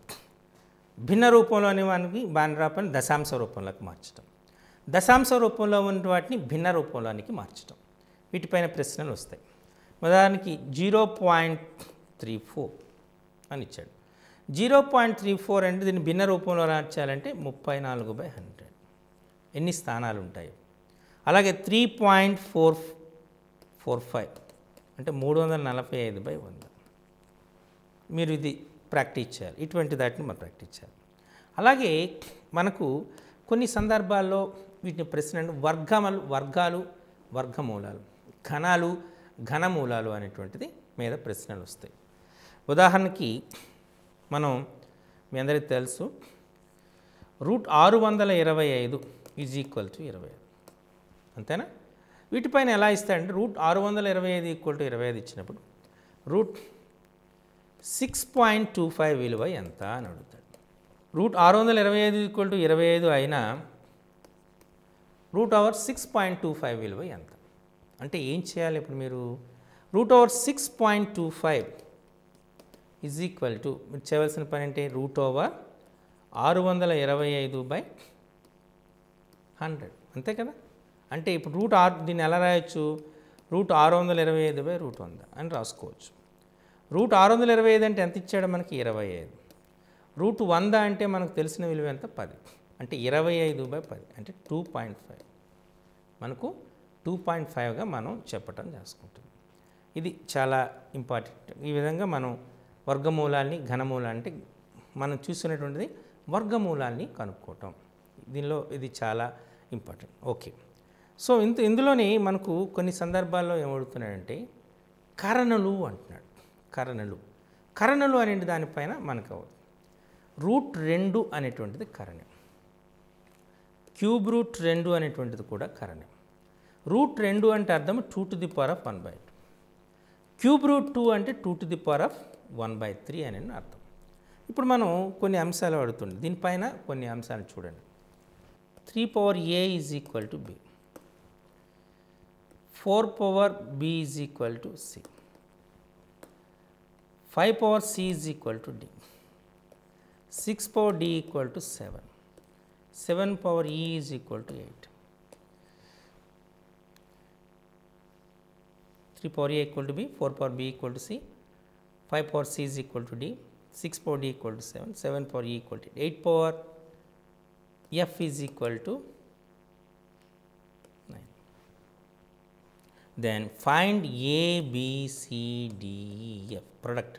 భిన్న రూపంలోని వాటికి బాణరాపని దశాంశ రూపంలోకి మార్చడం, దశాంశ రూపంలో ఉన్న వాటిని భిన్న రూపంలోనికి మార్చడం, వీటిపైన ప్రశ్నలు వస్తాయి. ఉదాహరణకి 0.34 అని ఇచ్చాడు. 0.34 అంటే దీన్ని భిన్న రూపంలో మార్చాలంటే 34/100 ఎన్ని స్థానాలు ఉంటాయి. అలాగే 3.445 అంటే 345/100 మీరు ఇది ప్రాక్టీస్ చేయాలి. ఇటువంటి దాటిని మనం ప్రాక్టీస్ చేయాలి. అలాగే మనకు కొన్ని సందర్భాల్లో వీటిని ప్రశ్నలు వర్గాలు వర్గమూలాలు, ఘనాలు ఘనమూలాలు అనేటువంటిది మీద ప్రశ్నలు వస్తాయి. ఉదాహరణకి మనం మీ అందరికీ తెలుసు √625 = 25 అంతేనా. వీటిపైన ఎలా ఇస్తాడంటే √625 = 25 ఇచ్చినప్పుడు √6.25 విలువ ఎంత అని అడుగుతాడు. √625 = 25 అయినా √6.25 విలువ ఎంత అంటే ఏం చేయాలి. ఇప్పుడు మీరు √6.25 = మీరు చేయవలసిన పని అంటే √625/100 అంతే కదా. అంటే ఇప్పుడు దీన్ని ఎలా రాయొచ్చు, √625/100 అని రాసుకోవచ్చు. √625 అంటే ఎంత ఇచ్చాడో మనకి 25, √100 అంటే మనకు తెలిసిన విలువ ఎంత 10 అంటే 25/10 అంటే 2.5 మనకు 2.5గా మనం చెప్పటం చేసుకుంటుంది. ఇది చాలా ఇంపార్టెంట్. ఈ విధంగా మనం వర్గమూలాన్ని ఘనమూలాన్ని అంటే మనం చూసినటువంటిది వర్గమూలాన్ని కనుక్కోవటం, దీనిలో ఇది చాలా ఇంపార్టెంట్. ఓకే. సో ఇందులోనే మనకు కొన్ని సందర్భాల్లో ఏమడుగుతున్నాడంటే కరణలు అంటున్నాడు. కరణలు అనే దానిపైన మనకు √2 అనేటువంటిది కరణం, ³ అనేటువంటిది కూడా కరణం. √2 అంటే అర్థం 2⁻1/2, ³ అంటే 2⁻1/3 అని అర్థం. ఇప్పుడు మనం కొన్ని అంశాలు అడుగుతుంది, దీనిపైన కొన్ని అంశాలు చూడండి. 3/a = b, 4/b = c, 5/c = d, 6/d = 7, 7/e = 8, 3/a = b, 4/b = c, 5/c = d, 6/d = 7, 7/e = 8, 8/f = 9. Then find a, b, c, d, e, f product.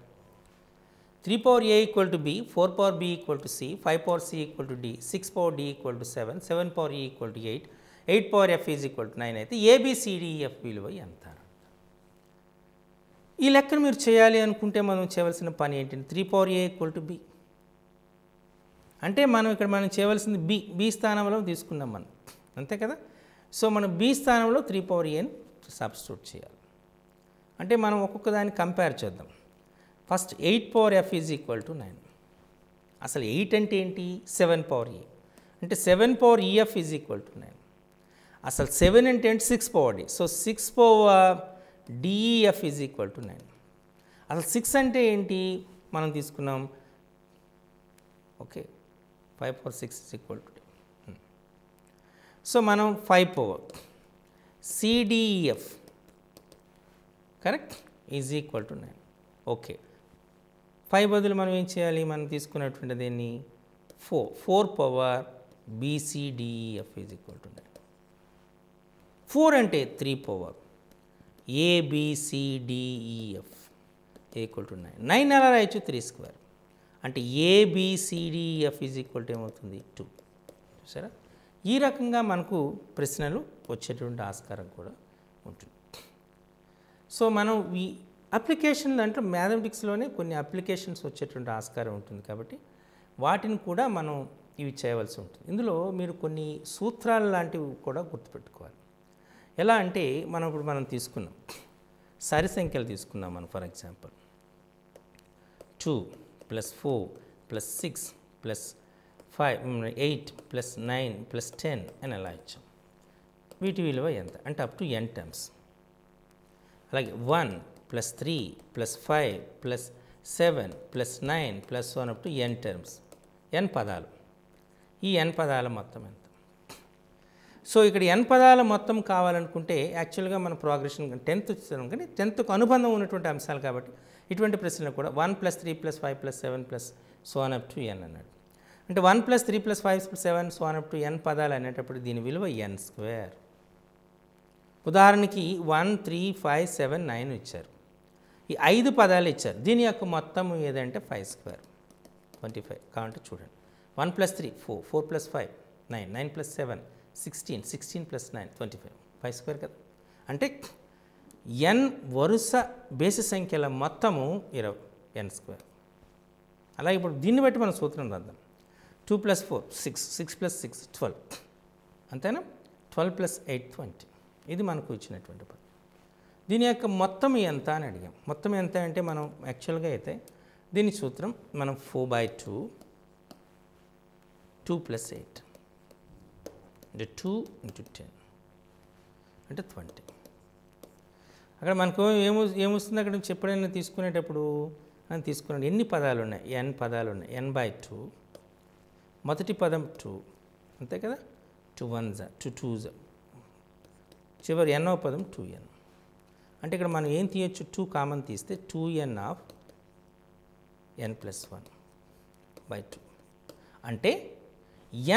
3/a = b, 4/b = c, 5/c = d, 6/d = 7, 7/e = 8, 8/f = 9 అయితే ABCDEF విలువ ఎంత? ఈ లెక్కను మీరు చేయాలి అనుకుంటే మనం చేయవలసిన పని ఏంటంటే 3/a = b అంటే మనం చేయవలసింది బి స్థానంలో తీసుకున్నాం మనం, అంతే కదా. సో మనం బి స్థానంలో 3/a సబ్స్టిట్యూట్ చేయాలి. అంటే మనం ఒక్కొక్క దాన్ని కంపేర్ చేద్దాం. First 8/f = 9. అసలు 8 అంటే ఏంటి? 7/a అంటే 7/EF = 9. అసలు 7 అంటే ఏంటి? 6/d. So 6/DEF = 9. అసలు 6 అంటే ఏంటి మనం తీసుకున్నాం. ఓకే, 5/6 = 10. సో మనం 5/CDEF కరెక్ట్ = 9. ఓకే, 5 బదులు మనం ఏం చేయాలి? మనం తీసుకున్నటువంటి దీన్ని 4 power BCDEF is equal to 9. 4 అంటే 3 పవర్ ABCDEF ఈక్వల్ టు 9. 9 ఎలా రాయొచ్చు? 3 స్క్వేర్ అంటే ABCDEF ఈజ్ ఈక్వల్ టు ఏమవుతుంది? 2. చూసారా? ఈ రకంగా మనకు ప్రశ్నలు వచ్చేటువంటి ఆస్కారం కూడా ఉంటుంది. సో మనం ఈ అప్లికేషన్ దాంట్లో మ్యాథమెటిక్స్లోనే కొన్ని అప్లికేషన్స్ వచ్చేటువంటి ఆస్కారం ఉంటుంది కాబట్టి వాటిని కూడా మనం ఇవి చేయవలసి ఉంటుంది. ఇందులో మీరు కొన్ని సూత్రాలు లాంటివి కూడా గుర్తుపెట్టుకోవాలి. ఎలా అంటే మనం తీసుకున్నాం సరి సంఖ్యలు తీసుకున్నాం మనం. ఫర్ ఎగ్జాంపుల్ 2 + 4 + 6 + 5 8 + 9 + 10 అని ఎలా ఇచ్చాం. వీటి విలువ ఎంత అంటే అప్ టు n టర్మ్స్. అలాగే 1 + 3 + 5 + 7 + 9 + 1 up to n terms, n పదాలు. ఈ n పదాల మొత్తం ఎంత? సో ఇక్కడ n పదాల మొత్తం కావాలనుకుంటే యాక్చువల్గా మన ప్రోగ్రెషన్ 10th వచ్చేసాం, కానీ 10thకు అనుబంధం ఉన్నటువంటి అంశాలు కాబట్టి ఇటువంటి ప్రశ్నలు కూడా 1 + 3 + 5 + 7 + 1 అప్ టు n అన్నాడు. అంటే 1 + 3 + 5 + 7 + 1 అప్ టు n పదాలు అనేటప్పుడు దీని విలువ n². ఉదాహరణకి 1 3 5 7 9 ఇచ్చారు, ఈ 5 పదాలు ఇచ్చారు. దీని యొక్క మొత్తం ఏదంటే 5² 25. కాబట్టి చూడండి 1 + 3 4 4 + 5 9 9 + 7 16 16 + 9 25 5² కదా. అంటే n వరుస బేసి సంఖ్యల మొత్తము 20 n². అలాగే ఇప్పుడు దీన్ని బట్టి మనం సూత్రం రాద్దాం. 2 + 4 6 6 + 6 12 అంతేనా. 12 + 8 20. ఇది మనకు ఇచ్చినటువంటి పదం. దీని యొక్క మొత్తం ఎంత అని అడిగాం. మొత్తం ఎంత అంటే మనం యాక్చువల్గా అయితే దీని సూత్రం మనం 4/2 2 + 8 అంటే 2 × 10 అంటే 20. అక్కడ మనకు ఏమొస్తుంది అక్కడ నుంచి ఎప్పుడైనా తీసుకునేటప్పుడు అని తీసుకున్నాడు ఎన్ని పదాలు ఉన్నాయి? n పదాలు ఉన్నాయి. n/2 మొదటి పదం 2 అంతే కదా. 2 1s 2 2s చివరి nవ పదం 2n. అంటే ఇక్కడ మనం ఏం తీయచ్చు? 2 కామన్ తీస్తే 2n ఆఫ్ n + 1/2 అంటే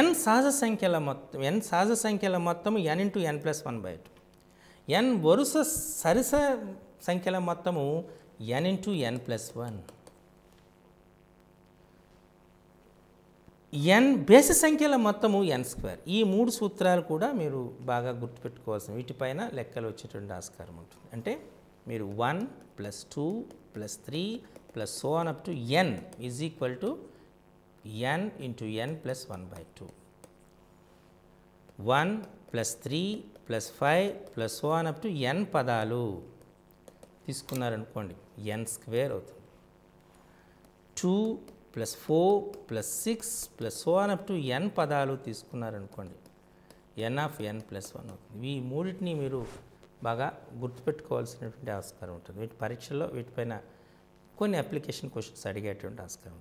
n సహజ సంఖ్యల మొత్తం n × n + 1/2. n వరుస సరిస సంఖ్యల మొత్తము n × n + 1. n బేసి సంఖ్యల మొత్తము n². ఈ 3 సూత్రాలు కూడా మీరు బాగా గుర్తుపెట్టుకోవాల్సిన, వీటిపైన లెక్కలు వచ్చేటువంటి ఆస్కారం ఉంటుంది. అంటే మీరు 1 + 2 + 3 + so on up to n is equal to n × n + 1/2. 1 + 3 + 5 + so on up to n పదాలు తీసుకున్నారనుకోండి n² అవుతుంది. 2 + 4 + 6 + so on up to n పదాలు తీసుకున్నారనుకోండి n ఆఫ్ n + 1 అవుతుంది. ఈ మూడింటిని మీరు బాగా గుర్తుపెట్టుకోవాల్సినటువంటి ఆస్కారం ఉంటుంది. వీటి పరీక్షల్లో వీటిపైన కొన్ని అప్లికేషన్ క్వశ్చన్స్ అడిగేటువంటి ఆస్కారం.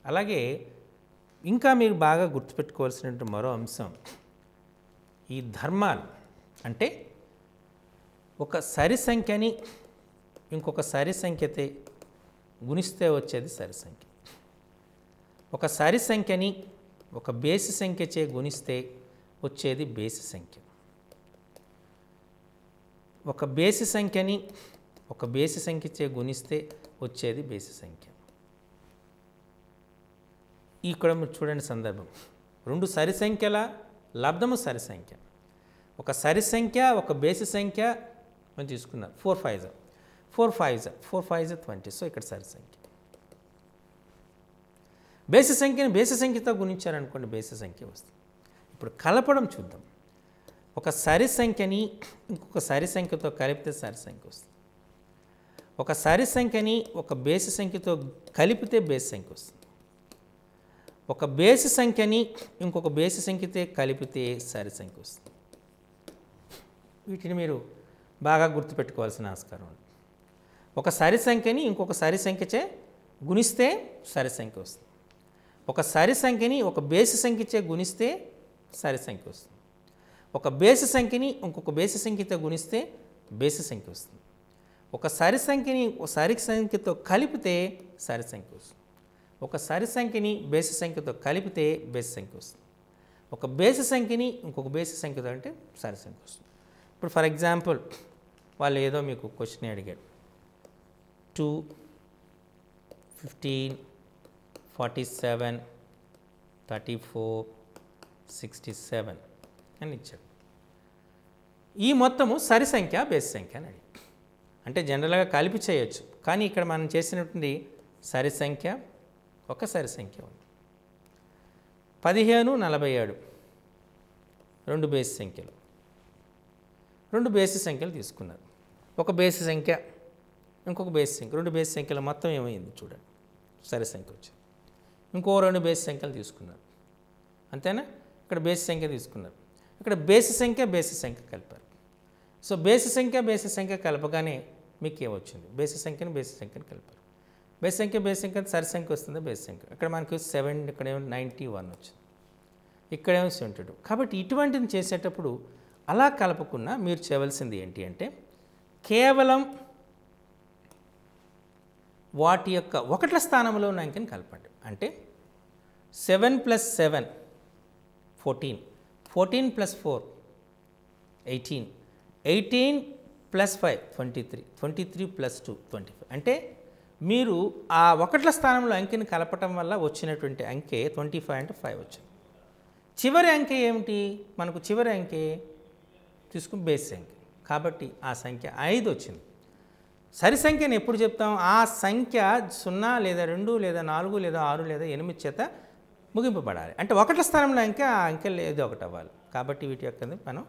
అలాగే ఇంకా మీరు బాగా గుర్తుపెట్టుకోవాల్సినటువంటి మరో అంశం ఈ ధర్మాలు. అంటే ఒక సరి సంఖ్యని ఇంకొక సరి సంఖ్యతే గుణిస్తే వచ్చేది సరి సంఖ్య. ఒక సరి సంఖ్యని ఒక బేసి సంఖ్యచే గుణిస్తే వచ్చేది బేసి సంఖ్య. ఒక బేసి సంఖ్యని ఒక బేసి సంఖ్యచే గుణిస్తే వచ్చేది బేసి సంఖ్య. ఇక్కడ మీరు చూడండి సందర్భం. 2 సరి సంఖ్యల లబ్ధము సరి సంఖ్య. ఒక సరి సంఖ్య ఒక బేసి సంఖ్య మనం తీసుకున్నారు. 4 5s 20. సో ఇక్కడ సరి సంఖ్య. బేసి సంఖ్యని బేసి సంఖ్యతో గుణించారనుకోండి బేసి సంఖ్య వస్తుంది. ఇప్పుడు కలపడం చూద్దాం. ఒక సరి సంఖ్యని ఇంకొక సరి సంఖ్యతో కలిపితే సరి సంఖ్య వస్తుంది. ఒక సరి సంఖ్యని ఒక బేసి సంఖ్యతో కలిపితే బేసి సంఖ్య వస్తుంది. ఒక బేసి సంఖ్యని ఇంకొక బేసి సంఖ్యతో కలిపితే సరి సంఖ్య వస్తుంది. వీటిని మీరు బాగా గుర్తుపెట్టుకోవాల్సిన ఆస్కారం ఉంది. ఒక సరి సంఖ్యని ఇంకొక సరి సంఖ్యచే గుణిస్తే సరి సంఖ్య వస్తుంది. ఒక సరి సంఖ్యని ఒక బేసి సంఖ్యచే గుణిస్తే సరి సంఖ్య వస్తుంది. ఒక బేసి సంఖ్యని ఇంకొక బేసి సంఖ్యతో గుణిస్తే బేసి సంఖ్య వస్తుంది. ఒక సరి సంఖ్యని ఒక సరి సంఖ్యతో కలిపితే సరి సంఖ్య వస్తుంది. ఒక సరి సంఖ్యని బేసి సంఖ్యతో కలిపితే బేసి సంఖ్య వస్తుంది. ఒక బేసి సంఖ్యని ఇంకొక బేసి సంఖ్యతో అంటే సరి సంఖ్య వస్తుంది. ఇప్పుడు ఫర్ ఎగ్జాంపుల్ వాళ్ళు ఏదో మీకు క్వశ్చన్ అడిగాడు 2, 15, 47, 34, 67 అని ఇచ్చాడు. ఈ మొత్తము సరి సంఖ్య బేసి సంఖ్య అని అడిగాడు. అంటే జనరల్గా కలిపి చేయొచ్చు, కానీ ఇక్కడ మనం చేసినటువంటి సరి సంఖ్య ఒక సరి సంఖ్య ఉంది. 15, 47 రెండు బేసి సంఖ్యలు, రెండు బేసి సంఖ్యలు తీసుకున్నారు. ఒక బేసి సంఖ్య ఇంకొక బేసి సంఖ్య, రెండు బేసి సంఖ్యల మొత్తం ఏమైంది చూడండి, సరి సంఖ్య వచ్చింది. ఇంకో రెండు బేసి సంఖ్యలు తీసుకున్నారు, అంతేనా? ఇక్కడ బేసి సంఖ్య తీసుకున్నారు, ఇక్కడ బేసి సంఖ్య కలిపారు. సో బేసి సంఖ్య కలపగానే మీకు ఏమొచ్చింది? బేసి సంఖ్యని కలిపారు. బేసి సంఖ్య సరి సంఖ్య వస్తుందా బేసి సంఖ్య? ఇక్కడ మనకి 7, ఇక్కడేమో 91 వచ్చింది, ఇక్కడేమో 72. కాబట్టి ఇటువంటిది చేసేటప్పుడు అలా కలపకుండా మీరు చేయవలసింది ఏంటి అంటే కేవలం వాటి యొక్క ఒకట్ల స్థానంలో ఉన్న అంకెని కలపండి. అంటే 7 + 7 14, 14 + 4 18, 18 + 5 23, 23 + 2 25. అంటే మీరు ఆ ఒకట్ల స్థానంలో అంకెని కలపటం వల్ల వచ్చినటువంటి అంకె 25 అంటే 5 వచ్చింది. చివరి అంకె ఏమిటి? మనకు చివరి అంకె తీసుకుని బేస్ సంఖ్య, కాబట్టి ఆ సంఖ్య 5 వచ్చింది. సరి సంఖ్యను ఎప్పుడు చెప్తాం? ఆ సంఖ్య 0 లేదా 2 లేదా 4 లేదా 6 లేదా 8 చేత ముగింపబడాలి. అంటే ఒకట్ల స్థానంలో అంకె ఆ అంకెలు ఏదో ఒకటి అవ్వాలి. కాబట్టి వీటి యొక్క మనం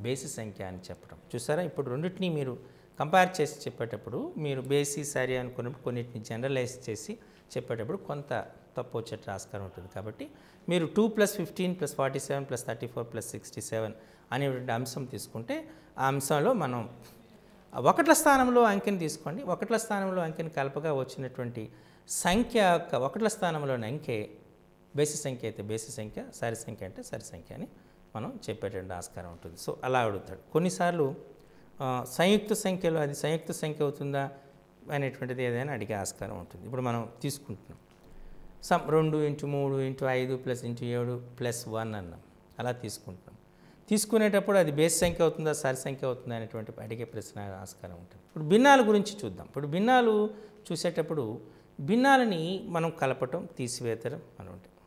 బేసి సంఖ్య అని చెప్పడం చూసారా. ఇప్పుడు రెండింటినీ మీరు కంపేర్ చేసి చెప్పేటప్పుడు మీరు బేసి సరి అనుకున్నప్పుడు కొన్నిటిని జనరలైజ్ చేసి చెప్పేటప్పుడు కొంత తప్పు వచ్చేట ఆస్కారం ఉంటుంది. కాబట్టి మీరు 2 + 15 + 47 + 34 + 67 అనేటువంటి అంశం తీసుకుంటే ఆ అంశంలో మనం ఒకట్ల స్థానంలో అంకెని తీసుకోండి. ఒకట్ల స్థానంలో అంకెని కలపగా వచ్చినటువంటి సంఖ్య యొక్క ఒకట్ల స్థానంలోని అంకె బేసి సంఖ్య అయితే బేసి సంఖ్య, సరి సంఖ్య అంటే సరి సంఖ్య అని మనం చెప్పేటువంటి ఆస్కారం ఉంటుంది. సో అలా అడుగుతాడు. కొన్నిసార్లు సంయుక్త సంఖ్యలో అది సంయుక్త సంఖ్య అవుతుందా అనేటువంటిది ఏదైనా అడిగే ఆస్కారం ఉంటుంది. ఇప్పుడు మనం తీసుకుంటున్నాం 2 × 3 × 5 + 7 + 1 అన్నాం, అలా తీసుకుంటున్నాం. తీసుకునేటప్పుడు అది బేసి సంఖ్య అవుతుందా సరి సంఖ్య అవుతుందా అనేటువంటి అడిగే ప్రశ్న ఆస్కారం ఉంటుంది. ఇప్పుడు భిన్నాల గురించి చూద్దాం. ఇప్పుడు భిన్నాలు చూసేటప్పుడు భిన్నాలని మనం కలపటం తీసివేతడం అని ఉంటుంది.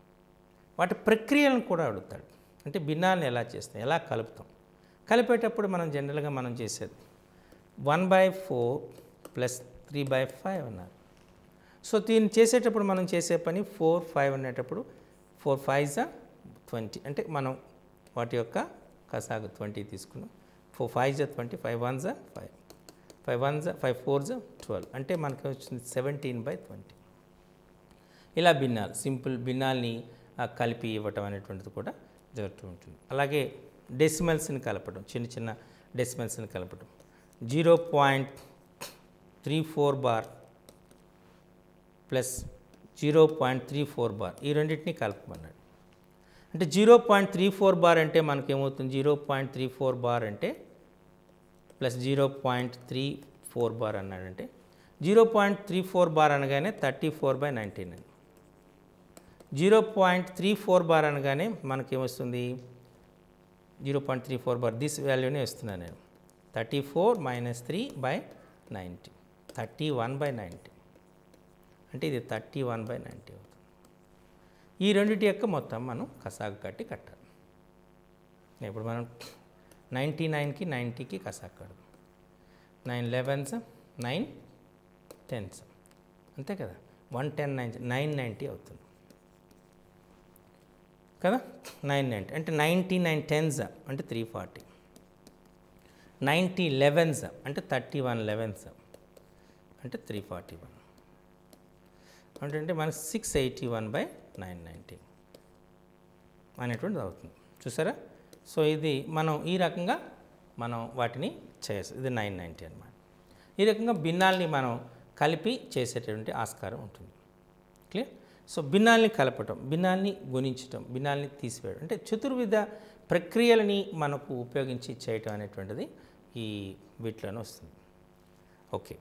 వాటి ప్రక్రియలను కూడా అడుగుతాడు. అంటే భిన్నాలను ఎలా చేస్తాం, ఎలా కలుపుతాం. కలిపేటప్పుడు మనం జనరల్గా మనం చేసేది 1/4 + 3/5 అన్నారు. సో దీన్ని చేసేటప్పుడు మనం చేసే పని 4, 5 అనేటప్పుడు 4 5s 20, అంటే మనం వాటి యొక్క కసాగు 20 తీసుకున్నాం. 4 5s 20, 5 1s 5, 5 1s 5 4s 12, అంటే మనకి వచ్చింది 17/20. ఇలా భిన్నాలు సింపుల్ భిన్నాల్ని కలిపి ఇవ్వటం అనేటువంటిది కూడా జరుగుతూ ఉంటుంది. అలాగే డెసిమల్స్ని కలపడం, చిన్న చిన్న డెసిమల్స్ని కలపడం 0.34 బార్ + 0.34 బార్ ఈ రెండింటినీ కలపమన్నాడు. అంటే 0.34 బార్ అంటే మనకేమవుతుంది? 0.34 బార్ అంటే ప్లస్ 0.34 బార్ అన్నాడంటే 0.34 బార్ అనగానే 34/19. 0.34 బార్ అనగానే మనకేమొస్తుంది? 0.34 బార్ దిస్ వాల్యూనే వస్తున్నాను నేను. 34 - 3/90, 31/90, అంటే ఇది 31/90 అవుతుంది. ఈ రెండింటి యొక్క మొత్తం మనం కసాగు కట్టాలి. ఇప్పుడు మనం 99కి 90కి కసాగు కడదాం. 9 11s 9 10s, అంతే కదా. 110 990 అవుతుంది కదా. 990 అంటే 99 10s అంటే 340, 90 11s అంటే 31 11s అంటే 341, అంటే మనకి 681/990 అనేటువంటిది అవుతుంది. చూసారా. సో ఇది మనం ఈ రకంగా మనం వాటిని చేస్తాం. ఇది 990 అన్నమాట. ఈ రకంగా భిన్నాల్ని మనం కలిపి చేసేటటువంటి ఆస్కారం ఉంటుంది. క్లియర్. సో భిన్నాల్ని కలపటం, భిన్నాల్ని గుణించటం, భిన్నాల్ని తీసివేయడం, అంటే చతుర్విధ ప్రక్రియలని మనకు ఉపయోగించి చేయటం అనేటువంటిది ఈ వీటిలోనే వస్తుంది. ఓకే.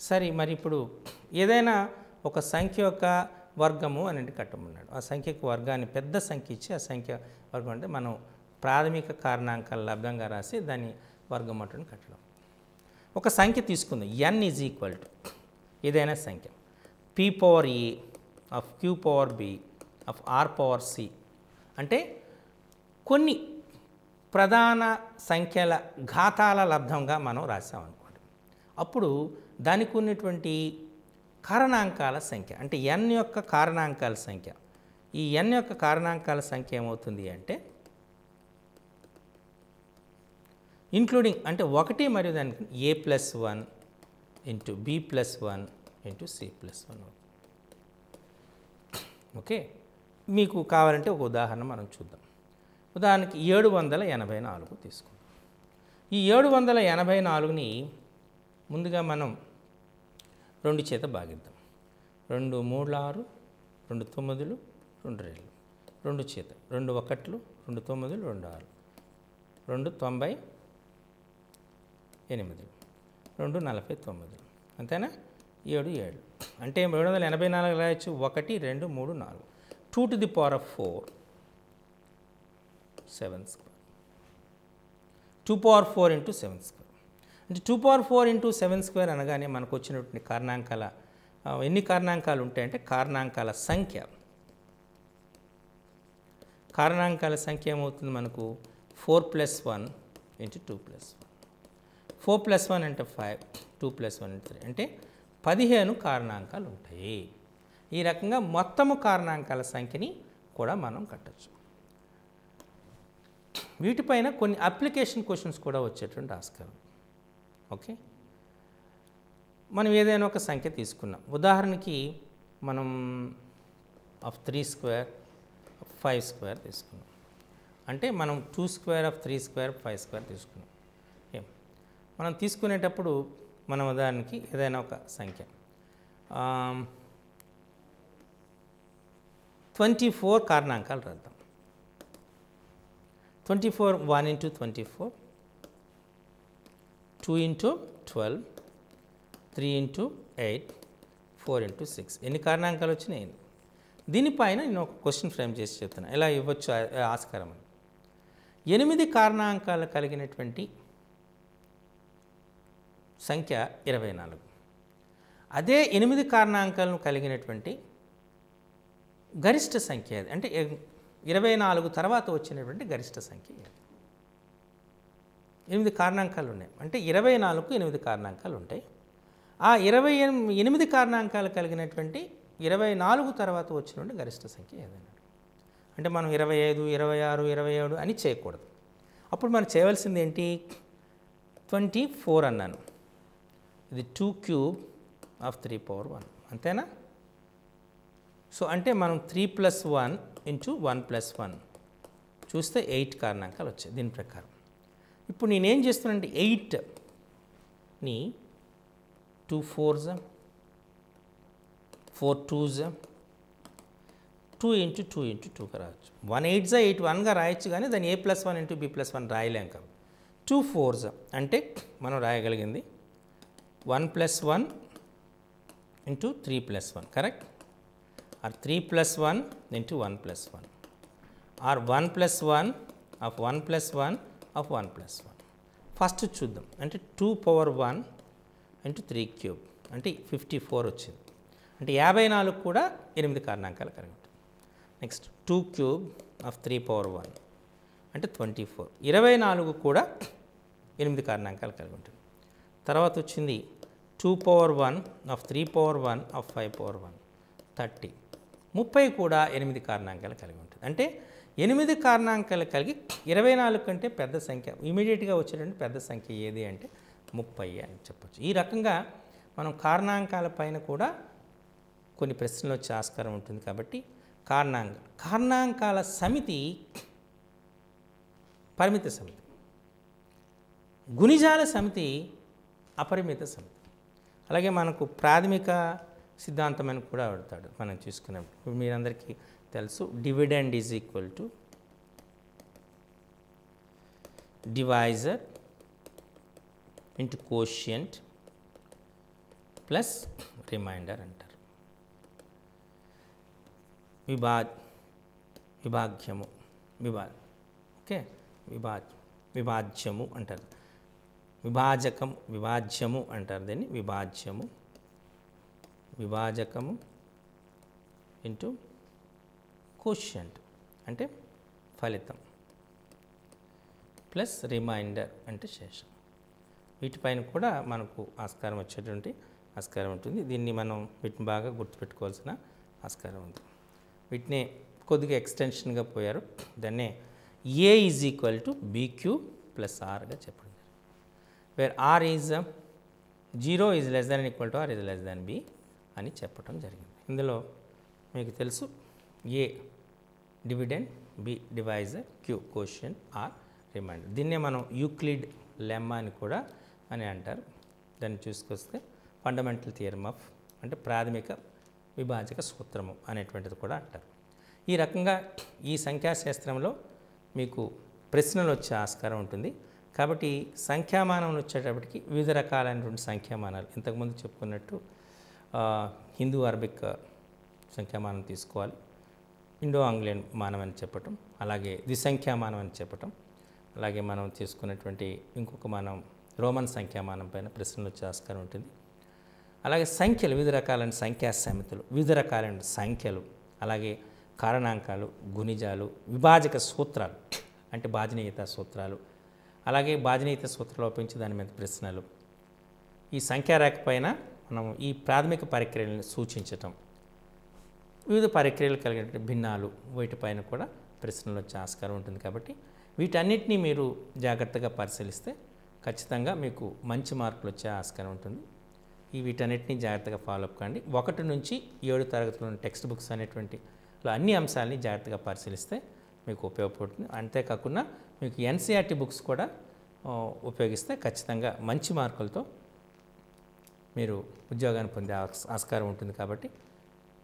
సరే, మరి ఇప్పుడు ఏదైనా ఒక సంఖ్య యొక్క వర్గము అని కట్టమన్నాడు. ఆ సంఖ్యకు వర్గాన్ని పెద్ద సంఖ్య ఇచ్చి ఆ సంఖ్య వర్గం అంటే మనం ప్రాథమిక కారణాంకాలు లబ్ధంగా రాసి దాన్ని వర్గం అంటుని కట్టడం. ఒక సంఖ్య తీసుకుందాం. n ఈజ్ ఈక్వల్ టు ఏదైనా సంఖ్య p power a of q power b of r power c అంటే కొన్ని ప్రధాన సంఖ్యల ఘాతాల లబ్ధంగా మనం రాసామనుకోండి. అప్పుడు దానికి ఉన్నటువంటి కారణాంకాల సంఖ్య అంటే n యొక్క కారణాంకాల సంఖ్య, ఈ n యొక్క కారణాంకాల సంఖ్య ఏమవుతుంది అంటే ఇంక్లూడింగ్ అంటే 1 మరియు దానికి a+1 into b+1 into c+1. Okay. మీకు కావాలంటే ఒక ఉదాహరణ మనం చూద్దాం. ఉదాహరణకి 784 తీసుకుందాం. ఈ 784ని ముందుగా మనం 2 చేత భాగిద్దాం. 2 3 6, 2 9, 2 2, 2 చేత 2 1, 2 9, 2 6, 2 98, 2 49 అంతేనా? 7 7 అంటే 784 రాయొచ్చు. 1 2 3 4 2 to the power of 4 7 square 2 power 4 into 7 square అంటే 2 power 4 into 7 square అనగానే మనకు వచ్చినటువంటి కారణాంకాల ఎన్ని కారణాంకాలు ఉంటాయంటే కారణాంకాల సంఖ్య ఏమవుతుంది మనకు 4 + 1 into 2 + 1 4 + 1 అంటే 5 2 + 1 అంటే 3 అంటే 15 కారణాంకాలు ఉంటాయి. ఈ రకంగా మొత్తము కారణాంకాల సంఖ్యని కూడా మనం కట్టచ్చు. వీటిపైన కొన్ని అప్లికేషన్ క్వశ్చన్స్ కూడా వచ్చేటువంటి ఆస్కారం. ఓకే. మనం ఏదైనా ఒక సంఖ్య తీసుకున్నాం. ఉదాహరణకి మనం ఆఫ్ 3 స్క్వేర్ 5 స్క్వేర్ తీసుకున్నాం. అంటే మనం 2 స్క్వేర్ ఆఫ్ 3 స్క్వేర్ 5 స్క్వేర్ తీసుకున్నాం. మనం తీసుకునేటప్పుడు మనం ఉదాహరణకి ఏదైనా ఒక సంఖ్య 24 కారణాంకాలు రాద్దాం. 24 1 into 24, 2 into 12, 3 into 8, 4 into 6 ఎన్ని కారణాంకాలు వచ్చినాయి? దీనిపైన నేను ఒక క్వశ్చన్ ఫ్రేమ్ చేసి చెప్తాను ఎలా ఇవ్వచ్చు ఆస్కారం అని. 8 కారణాంకాలు కలిగినటువంటి సంఖ్య 24. అదే 8 కారణాంకాలను కలిగినటువంటి గరిష్ట సంఖ్య అంటే 24 తర్వాత వచ్చినటువంటి గరిష్ట సంఖ్య 8 కారణాంకాలు ఉన్నాయి. అంటే 24కు 8 కారణాంకాలు ఉంటాయి. ఆ 28 కారణాంకాలు కలిగినటువంటి 24 తర్వాత వచ్చినటువంటి గరిష్ట సంఖ్య ఏదైనా. అంటే మనం 25 26 27 అని చేయకూడదు. అప్పుడు మనం చేయవలసింది ఏంటి? 24 అన్నాను. ఇది 2 cube ఆఫ్ 3 power 1 అంతేనా? సో అంటే మనం 3 + 1 into 1 + 1 చూస్తే 8 కారణాంకాలు వచ్చాయి దీని ప్రకారం. ఇప్పుడు నేనేం చేస్తున్నానంటే 8ని 2 4s 4 2s 2 into 2 into 2గా రాయొచ్చు. 1 8s 8 1గా రాయొచ్చు కానీ దాన్ని a+1 into b+1 రాయలేం కాబట్టి 2 4s అంటే మనం రాయగలిగింది 1 + 1 into 3 + 1 correct, or 3 + 1 into 1 + 1 or 1 + 1 of 1 + 1 of 1 + 1. First చూద్దాం. అంటే 2 power 1 into 3 cube అంటే 54 వచ్చింది. అంటే 54 కూడా 8 కారణాంకాలు కలిగి ఉంటుంది. నెక్స్ట్ 2 cube of 3 power 1 అంటే 24. 24 కూడా 8 కారణాంకాలు కలిగి ఉంటుంది. తర్వాత వచ్చింది 2 power 1 of 3 power 1 of 5 power 1 30. 30 కూడా 8 కారణాంకాలు కలిగి ఉంటుంది. అంటే 8 కారణాంకాలు కలిగి 24 కంటే పెద్ద సంఖ్య ఇమీడియట్గా వచ్చేటువంటి పెద్ద సంఖ్య ఏది అంటే 30 అని చెప్పచ్చు. ఈ రకంగా మనం కారణాంకాల పైన కూడా కొన్ని ప్రశ్నలు వచ్చే ఆస్కారం ఉంటుంది. కాబట్టి కారణాంకాల సమితి పరిమిత సమితి, గుణిజాల సమితి అపరిమిత సమితి. అలాగే మనకు ప్రాథమిక సిద్ధాంతం అని కూడా వాడతాడు మనం చూసుకున్నప్పుడు. మీరందరికీ తెలుసు dividend is equal to divisor into quotient plus remainder అంటారు. విభాగ్యము ఓకే, విభాజ్యము అంటారు. విభాజ్యము అంటారు దీన్ని. విభాజకము ఇంటూ కోషియంట్ అంటే ఫలితం, ప్లస్ రిమైండర్ అంటే శేషం. వీటిపైన కూడా మనకు ఆస్కారం ఉంటుంది. దీన్ని మనం వీటిని బాగా గుర్తుపెట్టుకోవాల్సిన ఆస్కారం ఉంది. వీటిని కొద్దిగా ఎక్స్టెన్షన్గా పోయారు. దాన్నే A is equal to BQ plus ఆర్గా చెప్పండి. Where r is 0 is less than equal to r is less than B అని చెప్పడం జరిగింది. ఇందులో మీకు తెలుసు A dividend, B divisor, Q quotient, R remainder. దీన్నే మనం యూక్లిడ్ లెమ్మా అని కూడా అంటారు. దాన్ని చూసుకొస్తే ఫండమెంటల్ థియరమ్ ఆఫ్ అంటే ప్రాథమిక విభాజక సూత్రము అనేటువంటిది కూడా అంటారు. ఈ రకంగా ఈ సంఖ్యాశాస్త్రంలో మీకు ప్రశ్నలు వచ్చే ఆస్కారం ఉంటుంది. కాబట్టి సంఖ్యామానం వచ్చేటప్పటికి వివిధ రకాలైనటువంటి సంఖ్యామానాలు ఇంతకుముందు చెప్పుకున్నట్టు హిందూ అరబిక్ సంఖ్యామానం తీసుకోవాలి, ఇండో ఆంగ్లియన్ మానం అని చెప్పటం, అలాగే ద్విసంఖ్యామానం అని చెప్పటం, అలాగే మనం తీసుకున్నటువంటి ఇంకొక మానం రోమన్ సంఖ్యామానం పైన ప్రశ్నలు వచ్చే ఆస్కారం ఉంటుంది. అలాగే సంఖ్యలు, వివిధ రకాలైన సంఖ్యా సమితులు, వివిధ రకాలైన సంఖ్యలు, అలాగే కారణాంకాలు, గుణిజాలు, విభాజక సూత్రాలు అంటే భాజనీయత సూత్రాలు, అలాగే భాజనీయత సూత్రాలు ఉపయోగించి దాని మీద ప్రశ్నలు. ఈ సంఖ్యారేఖ పైన మనం ఈ ప్రాథమిక పరిక్రియలను సూచించటం, వివిధ పరిక్రియలు కలిగిన భిన్నాలు, వీటిపైన కూడా ప్రశ్నలు వచ్చే ఆస్కారం ఉంటుంది. కాబట్టి వీటన్నిటినీ మీరు జాగ్రత్తగా పరిశీలిస్తే ఖచ్చితంగా మీకు మంచి మార్కులు వచ్చే ఆస్కారం ఉంటుంది. వీటన్నిటినీ జాగ్రత్తగా ఫాలో అప్ కండి. 1 నుంచి 7 తరగతిలోని టెక్స్ట్ బుక్స్ అనేటువంటి అన్ని అంశాలని జాగ్రత్తగా పరిశీలిస్తే మీకు ఉపయోగపడుతుంది. అంతేకాకుండా మీకు NCERT బుక్స్ కూడా ఉపయోగిస్తే ఖచ్చితంగా మంచి మార్కులతో మీరు ఉద్యోగాన్ని పొందే ఆస్కారం ఉంటుంది. కాబట్టి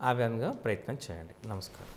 ఆ విధంగా ప్రయత్నం చేయండి. నమస్కారం.